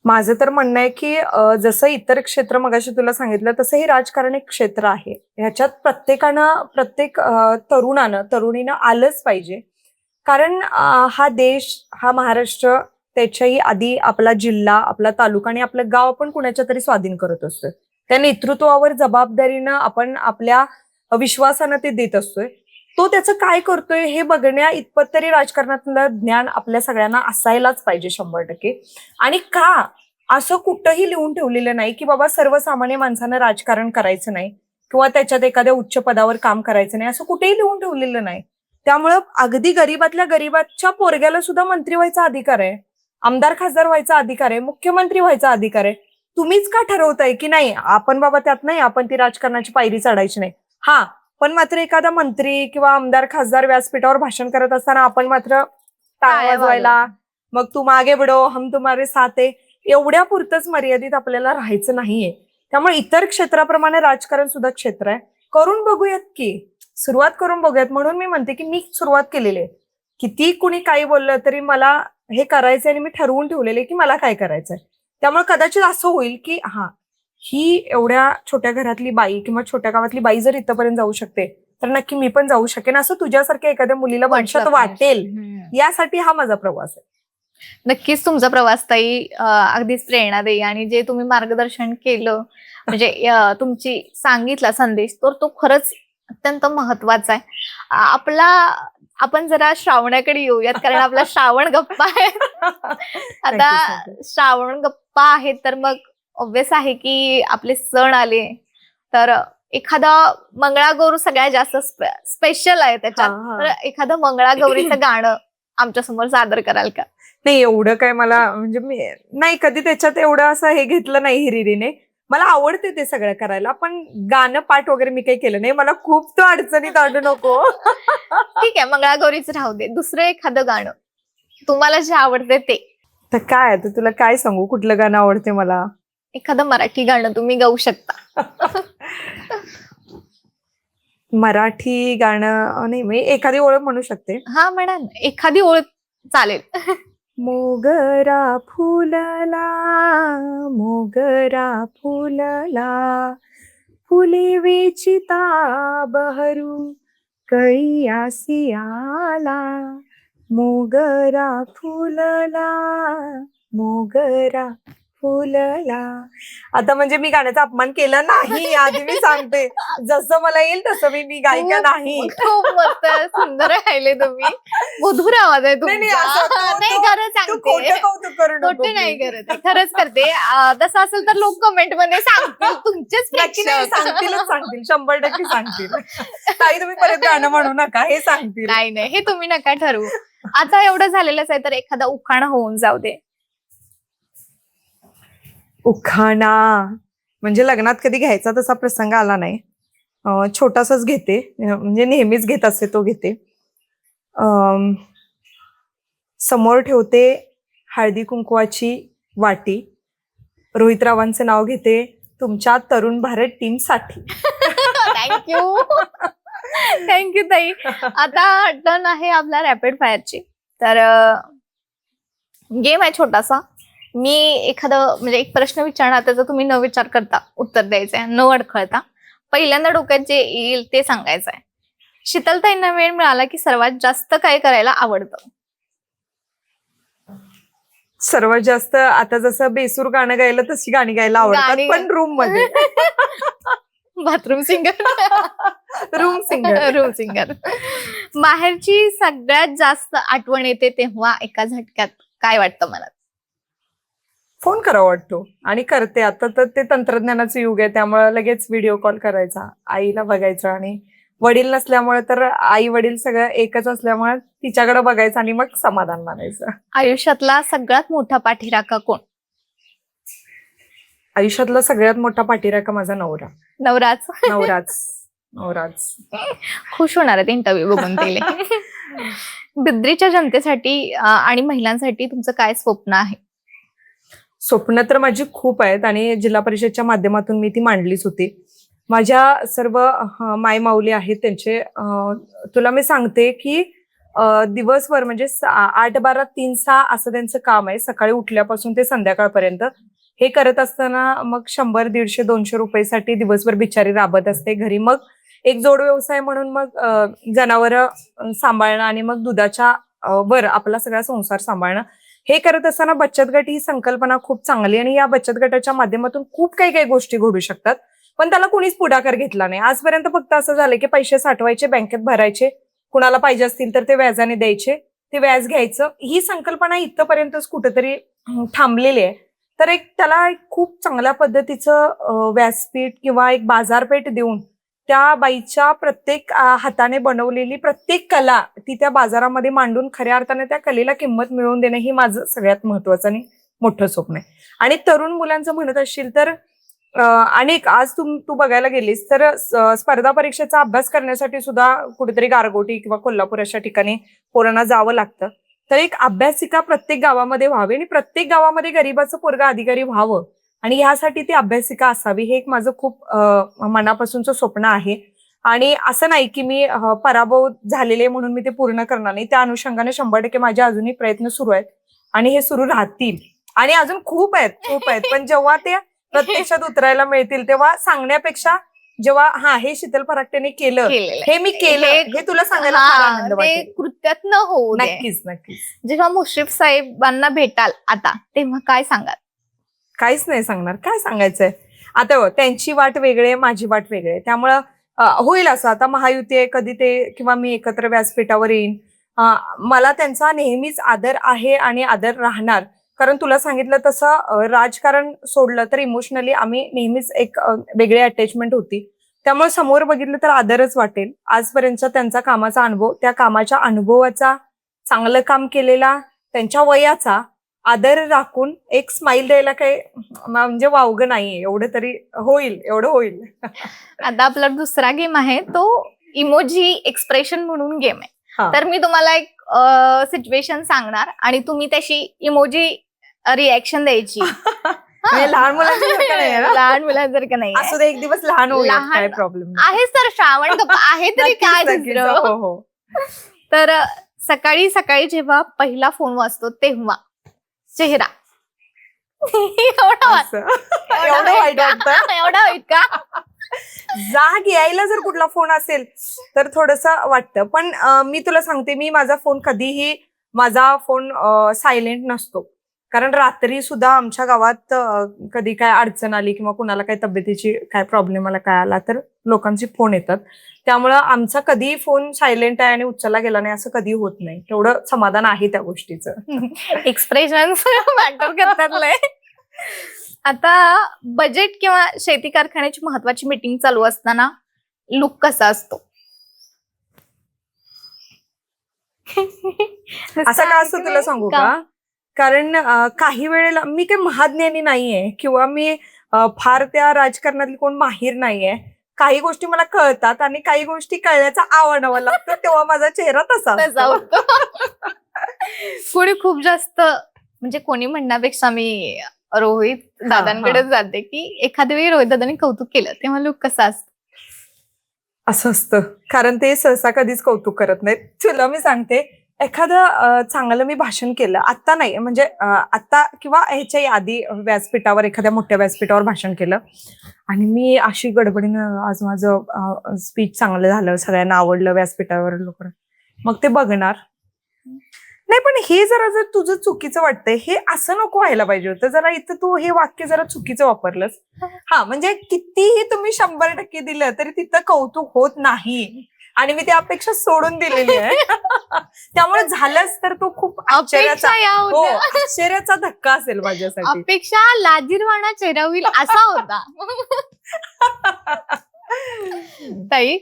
माझं तर म्हणणं आहे की जसं इतर क्षेत्र मगाशी तुला सांगितलं तसं हे राजकारण एक क्षेत्र आहे. ह्याच्यात प्रत्येक तरुणीनं आलंच पाहिजे. कारण हा देश, हा महाराष्ट्र त्याच्याही आधी आपला जिल्हा, आपला तालुका आणि आपलं गाव आपण कुणाच्या तरी स्वाधीन करत असतोय. त्या नेतृत्वावर जबाबदारीनं आपण आपल्या विश्वासानं ते देत असतोय. तो त्याचं काय करतोय हे बघण्या इतपत तरी राजकारणातलं ज्ञान आपल्या सगळ्यांना असायलाच पाहिजे 100%. आणि का असं कुठंही लिहून ठेवलेलं नाही की बाबा सर्वसामान्य माणसानं राजकारण करायचं नाही किंवा त्याच्यात एखाद्या उच्च पदावर काम करायचं नाही, असं कुठेही लिहून ठेवलेलं नाही. त्यामुळं अगदी गरीबातल्या गरीबाच्या पोरग्याला सुद्धा मंत्री व्हायचा अधिकार आहे, आमदार खासदार व्हायचा अधिकार आहे, मुख्यमंत्री व्हायचा अधिकार आहे. तुम्हीच का ठरवताय की नाही आपण बाबा त्यात नाही, आपण ती राजकारणाची पायरी चढायची नाही. हा, पण मात्र एखादा मंत्री किंवा आमदार खासदार व्यासपीठावर भाषण करत असताना आपण मात्र टाळ्या टाळ्या वाजवायला, मग तू मागे बडो हम तुम्हारे साथ है, एवढ्या पुरतच मर्यादित आपल्याला राहायचं नाहीये. त्यामुळे इतर क्षेत्राप्रमाणे राजकारण सुद्धा क्षेत्र आहे, करून बघूयात की, सुरुवात करून बघूयात. म्हणून मी म्हणते की मी सुरुवात केलेली आहे. किती कुणी काही बोललं तरी मला हे करायचंय आणि मी ठरवून ठेवलेले की मला काय करायचंय. त्यामुळे कदाचित असं होईल की हा, ही एवढ्या छोट्या घरातली बाई किंवा छोट्या गावातली बाई जर इथपर्यंत जाऊ शकते तर नक्की मी पण जाऊ शकेन, असं तुझ्यासारख्या एखाद्या मुलीला भविष्यात वाटेल, यासाठी हा माझा प्रवास आहे. नक्कीच तुमचा प्रवास ताई अगदीच प्रेरणादायी, आणि जे तुम्ही मार्गदर्शन केलं म्हणजे तुमची सांगितला संदेश, तर तो खरंच अत्यंत महत्वाचा आहे. आपण जरा श्रावणाकडे येऊयात, कारण आपला श्रावण गप्पा आहे. आता नक्कीच. श्रावण गप्पा आहेत तर मग ऑब्विस आहे की आपले सण आले तर एखादा मंगळागौर सगळ्यात जास्त स्पेशल आहे त्याच्यात. हा, हा. तर एखादं मंगळागौरीचं गाणं आमच्या समोर सादर कराल का? नाही, एवढं काय मला म्हणजे मी नाही कधी त्याच्यात एवढं असं हे घेतलं नाही हिरिरीने. मला आवडते ते सगळं करायला, पण गाणं पाठ वगैरे मी काही केलं नाही. मला खूप तो अडचणीत आणू नको. ठीक आहे, मंगळागौरीच राहू दे. दुसरं एखादं गाणं तुम्हाला जे आवडते ते. तर काय आता तुला काय सांगू, कुठलं गाणं आवडते मला? एखादं मराठी गाणं तुम्ही गाऊ शकता. मराठी गाणं नाही, मी एखादी ओळख म्हणू शकते. हा म्हणा ना, एखादी ओळ चालेल. मोगरा फुलला, मोगरा फुलला, फुले वेचिता बहरू कळीयासी आला, मोगरा फुलला, मोगरा फुलला. आता म्हणजे मी गाण्याचा अपमान केला नाही, आधी मी सांगते. जसं मला येईल तसं मी गायिका नाही. खूप मस्त सुंदर राहिले तुम्ही. मधुर आवाज आहे नाही, तुमचा. असं नाही, खरंच तू सांगते. खोटं कौतुक करू नको खोटे नाही please. करत आहे, खरंच करते. तसं असेल तर लोक कमेंट मध्ये सांगतील, तुमचेच नक्की नाही, प्रेक्षक. सांगतीलच सांगतील, 100% सांगतील. ताई तुम्ही परत गाणं म्हणू नका, हे सांगतील. नाही नाही, हे तुम्ही नका ठरवू. आता एवढं झालेलंच आहे तर एखादा उखाणा होऊन जाऊ दे. उखाणा म्हणजे लग्नात कधी घ्यायचा तसा प्रसंग आला नाही. छोटासाच घेते, म्हणजे नेहमीच घेत असते तो घेते. समोर ठेवते हळदी कुंकवाची वाटी, रोहितरावांचे नाव घेते तुमच्या तरुण भारत टीम साठी. थँक्यू. थँक्यू ताई. आता टर्न आहे आपला रॅपिड फायरची. तर गेम आहे छोटासा. मी एखादं म्हणजे एक प्रश्न विचारणार, त्याचा तुम्ही न विचार करता उत्तर द्यायचंय, न अडखळता. पहिल्यांदा डोक्यात जे येईल ते सांगायचं आहे. शीतलताईंना वेळ मिळाला की सर्वात जास्त काय करायला आवडतं? सर्वात जास्त आता जसं बेसूर गाणं गायला तशी गाणी गायला आवडतात, गाणी- पण रूम मध्ये. Bathroom singer. Room singer. Room singer. बाहेरची सगळ्यात जास्त आठवण येते तेव्हा एका झटक्यात काय वाटतं मनात? फोन करावा वाटतो आणि करते. आता तर ते तंत्रज्ञानाचं युग आहे, त्यामुळे लगेच व्हिडिओ कॉल करायचा, आईला बघायचं. आणि वडील नसल्यामुळे तर आई वडील सगळं एकच असल्यामुळे तिच्याकडे बघायचं आणि मग समाधान मानायचं. आयुष्यातला सगळ्यात मोठा पाठीराखा कोण? आयुष्यातला सगळ्यात मोठा पाठीराखा माझा नवरा. नवराच. नवराच. नवराच. खुश होणार आहेत इंटरव्ह्यू बघून तिले. बिद्रीच्या जनतेसाठी आणि महिलांसाठी तुमचं काय स्वप्न आहे? स्वप्न तर माझी खूप आहेत आणि जिल्हा परिषदच्या माध्यमातून मी ती मांडलीच होती. माझ्या सर्व माय माऊली आहेत त्यांचे, तुला मी सांगते की दिवसभर म्हणजे 8-12-3-6 असं त्यांचं काम आहे, सकाळी उठल्यापासून ते संध्याकाळपर्यंत. हे करत असताना मग 100-150-200 रुपयासाठी दिवसभर बिचारी राबत असते. घरी मग एक जोड व्यवसाय म्हणून मग जनावरं सांभाळणं आणि मग दुधाच्या वर आपला सगळा संसार सांभाळणं. हे करत असताना बचत गट ही संकल्पना खूप चांगली आणि या बचत गटाच्या माध्यमातून खूप काही काही गोष्टी घडू शकतात, पण त्याला कुणीच पुढाकार घेतला नाही आजपर्यंत. फक्त असं झालं की पैसे साठवायचे, बँकेत भरायचे, कुणाला पाहिजे असतील तर ते व्याजाने द्यायचे, ते व्याज घ्यायचं. ही संकल्पना इथपर्यंतच कुठेतरी थांबलेली आहे. तर त्याला एक खूप चांगल्या पद्धतीचं व्यासपीठ किंवा एक बाजारपेठ देऊन त्या बाईच्या प्रत्येक हाताने बनवलेली प्रत्येक कला ती त्या बाजारामध्ये मांडून खऱ्या अर्थाने त्या कलेला किंमत मिळवून देणं ही माझं सगळ्यात महत्वाचं आणि मोठं स्वप्न आहे. आणि तरुण मुलांचं म्हणत असशील तर अनेक आज तू बघायला गेलीस तर स्पर्धा परीक्षेचा अभ्यास करण्यासाठी सुद्धा कुठेतरी गारगोटी किंवा कोल्हापूर अशा ठिकाणी पोरांना जावं लागतं. तर एक अभ्यासिका प्रत्येक गावामध्ये व्हावी आणि प्रत्येक गावामध्ये गरीबाचं पोरगा अधिकारी व्हावं आणि ह्यासाठी ती अभ्यासिका असावी, हे एक माझं खूप मनापासूनचं स्वप्न आहे. आणि असं नाही की मी पराभव झालेले म्हणून मी ते पूर्ण करणार नाही. त्या अनुषंगाने 100% माझे अजूनही प्रयत्न सुरू आहेत आणि हे सुरू राहतील. आणि अजून खूप आहेत पण जेव्हा ते प्रत्यक्षात उतरायला मिळतील तेव्हा सांगण्यापेक्षा जेव्हा हे शीतल फराकटेने केलं, हे मी केलं, हे तुला सांगायला फार आनंद वाटेल. कृत्यात होऊ दे. नक्कीच. जेव्हा मुश्रीफ साहेबांना भेटाल आता तेव्हा काय सांगाल? काहीच नाही सांगणार. काय सांगायचंय आता, त्यांची वाट वेगळी आहे, माझी वाट वेगळी आहे. त्यामुळं होईल असं. आता महायुती आहे, कधी ते किंवा मी एकत्र व्यासपीठावर येईन. मला त्यांचा नेहमीच आदर आहे आणि आदर राहणार. कारण तुला सांगितलं तसं राजकारण सोडलं तर इमोशनली आम्ही नेहमीच एक वेगळी अटॅचमेंट होती. त्यामुळे समोर बघितलं तर आदरच वाटेल. आजपर्यंतचा त्यांचा कामाचा अनुभव, त्या कामाच्या अनुभवाचा, चांगलं काम केलेला त्यांच्या वयाचा आदर राखून एक स्माइल द्यायला काही म्हणजे वावगं नाहीये. एवढं होईल. आता आपला दुसरा गेम आहे तो इमोजी एक्सप्रेशन म्हणून गेम आहे. तर मी तुम्हाला एक सिच्युएशन सांगणार आणि तुम्ही त्याची इमोजी रिॲक्शन द्यायची. लहान मुलांसारखं नाही असू दे, एक दिवस लहान होईल, काय प्रॉब्लेम आहेच तर श्रावण आहे तरी काय दुसरं. हो. तर सकाळी सकाळी जेव्हा पहिला फोन वाजतो तेव्हा चेहरा एवढा वाईट वाटतं. एवढा वाईट का? जाग यायला जर कुठला फोन असेल तर थोडस वाटतं. पण मी तुला सांगते, मी माझा फोन सायलेंट नसतो. कारण रात्री सुद्धा आमच्या गावात कधी काय अडचण आली किंवा कुणाला काही तब्येतीची काय प्रॉब्लेम आला, काय आला तर लोकांचे फोन येतात. त्यामुळं आमचा कधी फोन सायलेंट आहे आणि उचलला गेला नाही असं कधी होत नाही. तेवढं समाधान आहे त्या गोष्टीचं. एक्सप्रेशन मॅटर करतात. आता बजेट किंवा शेती कारखान्याची महत्वाची मीटिंग चालू असताना लुक कसा असतो? असं का असतं तुला सांगू का? कारण काही वेळेला मी काही महाज्ञानी नाहीये किंवा मी फार त्या राजकारणातली कोण माहीर नाहीये. काही गोष्टी मला कळतात आणि काही गोष्टी कळण्याचा आवाडावा लागतं, तेव्हा माझा चेहरा तसा होतो. कोणी खूप जास्त म्हणजे कोणी म्हणण्यापेक्षा मी रोहित दादांकडे जाते की एखाद्या वेळी रोहित दादांनी कौतुक केलं तेव्हा लुक कसा असतो? असं असतं, कारण ते सहसा कधीच कौतुक करत नाहीत. तुला मी सांगते, एखादं चांगलं मी भाषण केलं, आत्ता नाही म्हणजे आत्ता किंवा ह्याच्या आधी एखाद्या मोठ्या व्यासपीठावर भाषण केलं आणि मी अशी गडबडीनं आज माझं स्पीच चांगलं झालं, सगळ्यांना आवडलं व्यासपीठावर लोक, मग ते बघणार नाही. पण हे जर तुझं चुकीचं वाटतंय, हे असं नको व्हायला पाहिजे होतं. जरा इथं तू हे वाक्य जरा चुकीचं वापरलंस. म्हणजे कितीही तुम्ही 100% दिलं तरी तिथं कौतुक होत नाही आणि मी ती अपेक्षा सोडून दिलेली आहे. त्यामुळे झालंच तर तो खूप आश्चर्याचा धक्का असेल माझ्यासाठी. अपेक्षा लाजिरवाणा चेहरा होईल असा होता. ताई,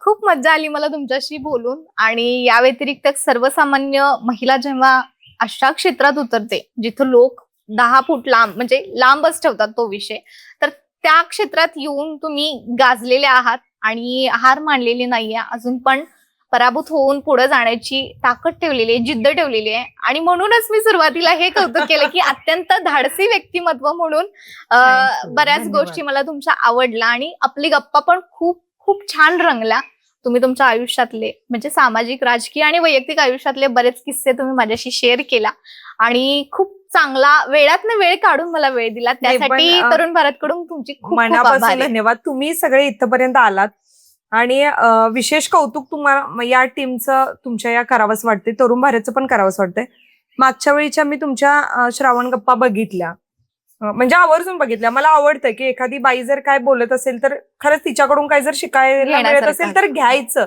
खूप मज्जा आली मला तुमच्याशी बोलून. आणि या व्यतिरिक्त सर्वसामान्य महिला जेव्हा अशा क्षेत्रात उतरते जिथं लोक 10 फूट लांब म्हणजे लांबच ठेवतात तो विषय, तर त्या क्षेत्रात येऊन तुम्ही गाजलेले आहात आणि हार मानलेली नाहीये. अजून पण पराभूत होऊन पुढे जाण्याची ताकद ठेवलेली आहे, जिद्द ठेवलेली आहे. आणि म्हणूनच मी सुरुवातीला हे कौतुक केलं की अत्यंत धाडसी व्यक्तिमत्व म्हणून बऱ्याच गोष्टी मला तुमच्या आवडल्या आणि आपली गप्पा पण खूप खूप छान रंगल्या. तुम्ही तुमच्या आयुष्यातले म्हणजे सामाजिक, राजकीय आणि वैयक्तिक आयुष्यातले बरेच किस्से तुम्ही माझ्याशी शेअर केला आणि खूप चांगला वेळातनं वेळ काढून मला वेळ दिला. त्यासाठी तरुण भारतकडून तुमची खूप मनापासून धन्यवाद. तुम्ही सगळे इथपर्यंत आलात आणि विशेष कौतुक तुम्हाला या टीमचं तुमच्या या करावंच वाटते, तरुण भारतचं पण करावंच वाटतंय. मागच्या वेळीच्या मी तुमच्या श्रावण गप्पा बघितल्या, म्हणजे आवर्जून बघितल्या. मला आवडतं की एखादी बाई जर काय बोलत असेल तर खरंच तिच्याकडून काय जर शिकायला मिळत घेण्यासारखं असेल तर घ्यायचं.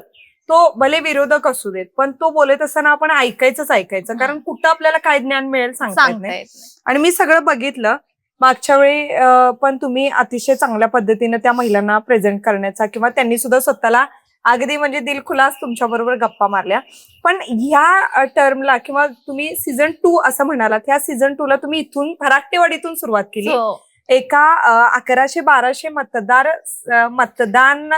तो भले विरोधक असू देत, पण तो बोलत असताना आपण ऐकायचं, कारण कुठं आपल्याला काय ज्ञान मिळेल सांगता येत सांगता नाही. येत नाही. आणि मी सगळं बघितलं. मागच्या वेळी पण तुम्ही अतिशय चांगल्या पद्धतीने त्या महिलांना प्रेझेंट करण्याचा, किंवा त्यांनी सुद्धा स्वतःला अगदी म्हणजे दिलखुलास तुमच्या बरोबर गप्पा मारल्या. पण ह्या टर्मला, किंवा तुम्ही सीझन 2 असं म्हणालात, ह्या सीझन 2 ला तुम्ही इथून फराकटेवाडीतून सुरुवात केली. हो. एका 1100-1200 मतदान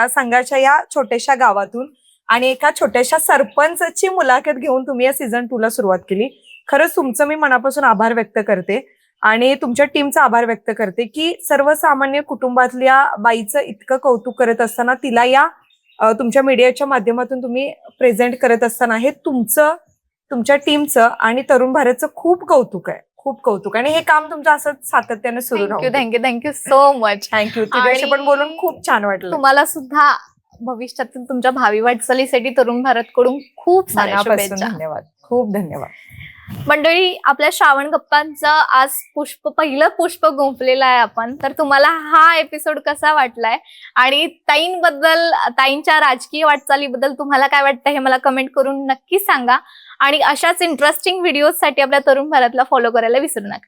संघाच्या या छोट्याशा गावातून आणि एका छोट्याशा सरपंचची मुलाखत घेऊन तुम्ही या सीझन 2 ला सुरुवात केली. खरंच तुमचं मी मनापासून आभार व्यक्त करते आणि तुमच्या टीमचा आभार व्यक्त करते की सर्वसामान्य कुटुंबातल्या बाईचं इतकं कौतुक करत असताना तिला या तुमच्या मीडियाच्या माध्यमातून तुम्ही प्रेझेंट करत असताना हे तुमचं, तुमच्या टीमचं आणि तरुण भारतचं खूप कौतुक आहे, खूप कौतुक. आणि हे काम तुमचं असंच सातत्याने सुरू राहू दे. Thank you so much. थँक्यू. तुझ्याशी पण बोलून खूप छान वाटलं. तुम्हाला सुद्धा भविष्यातील तुमच्या भावी वाटचालीसाठी तरुण भारतकडून खूप साऱ्या मनापासून शुभेच्छा. धन्यवाद, खूप धन्यवाद. मंडळी, आपल्या श्रावण गप्पांचं आज पहिलं पुष्प गुंफलेलं आहे आपण. तर तुम्हाला हा एपिसोड कसा वाटलाय आणि ताईंच्या राजकीय वाटचालीबद्दल तुम्हाला काय वाटतं हे मला कमेंट करून नक्की सांगा. आणि अशाच इंटरेस्टिंग व्हिडिओसाठी आपल्या तरुण भारतला फॉलो करायला विसरू नका.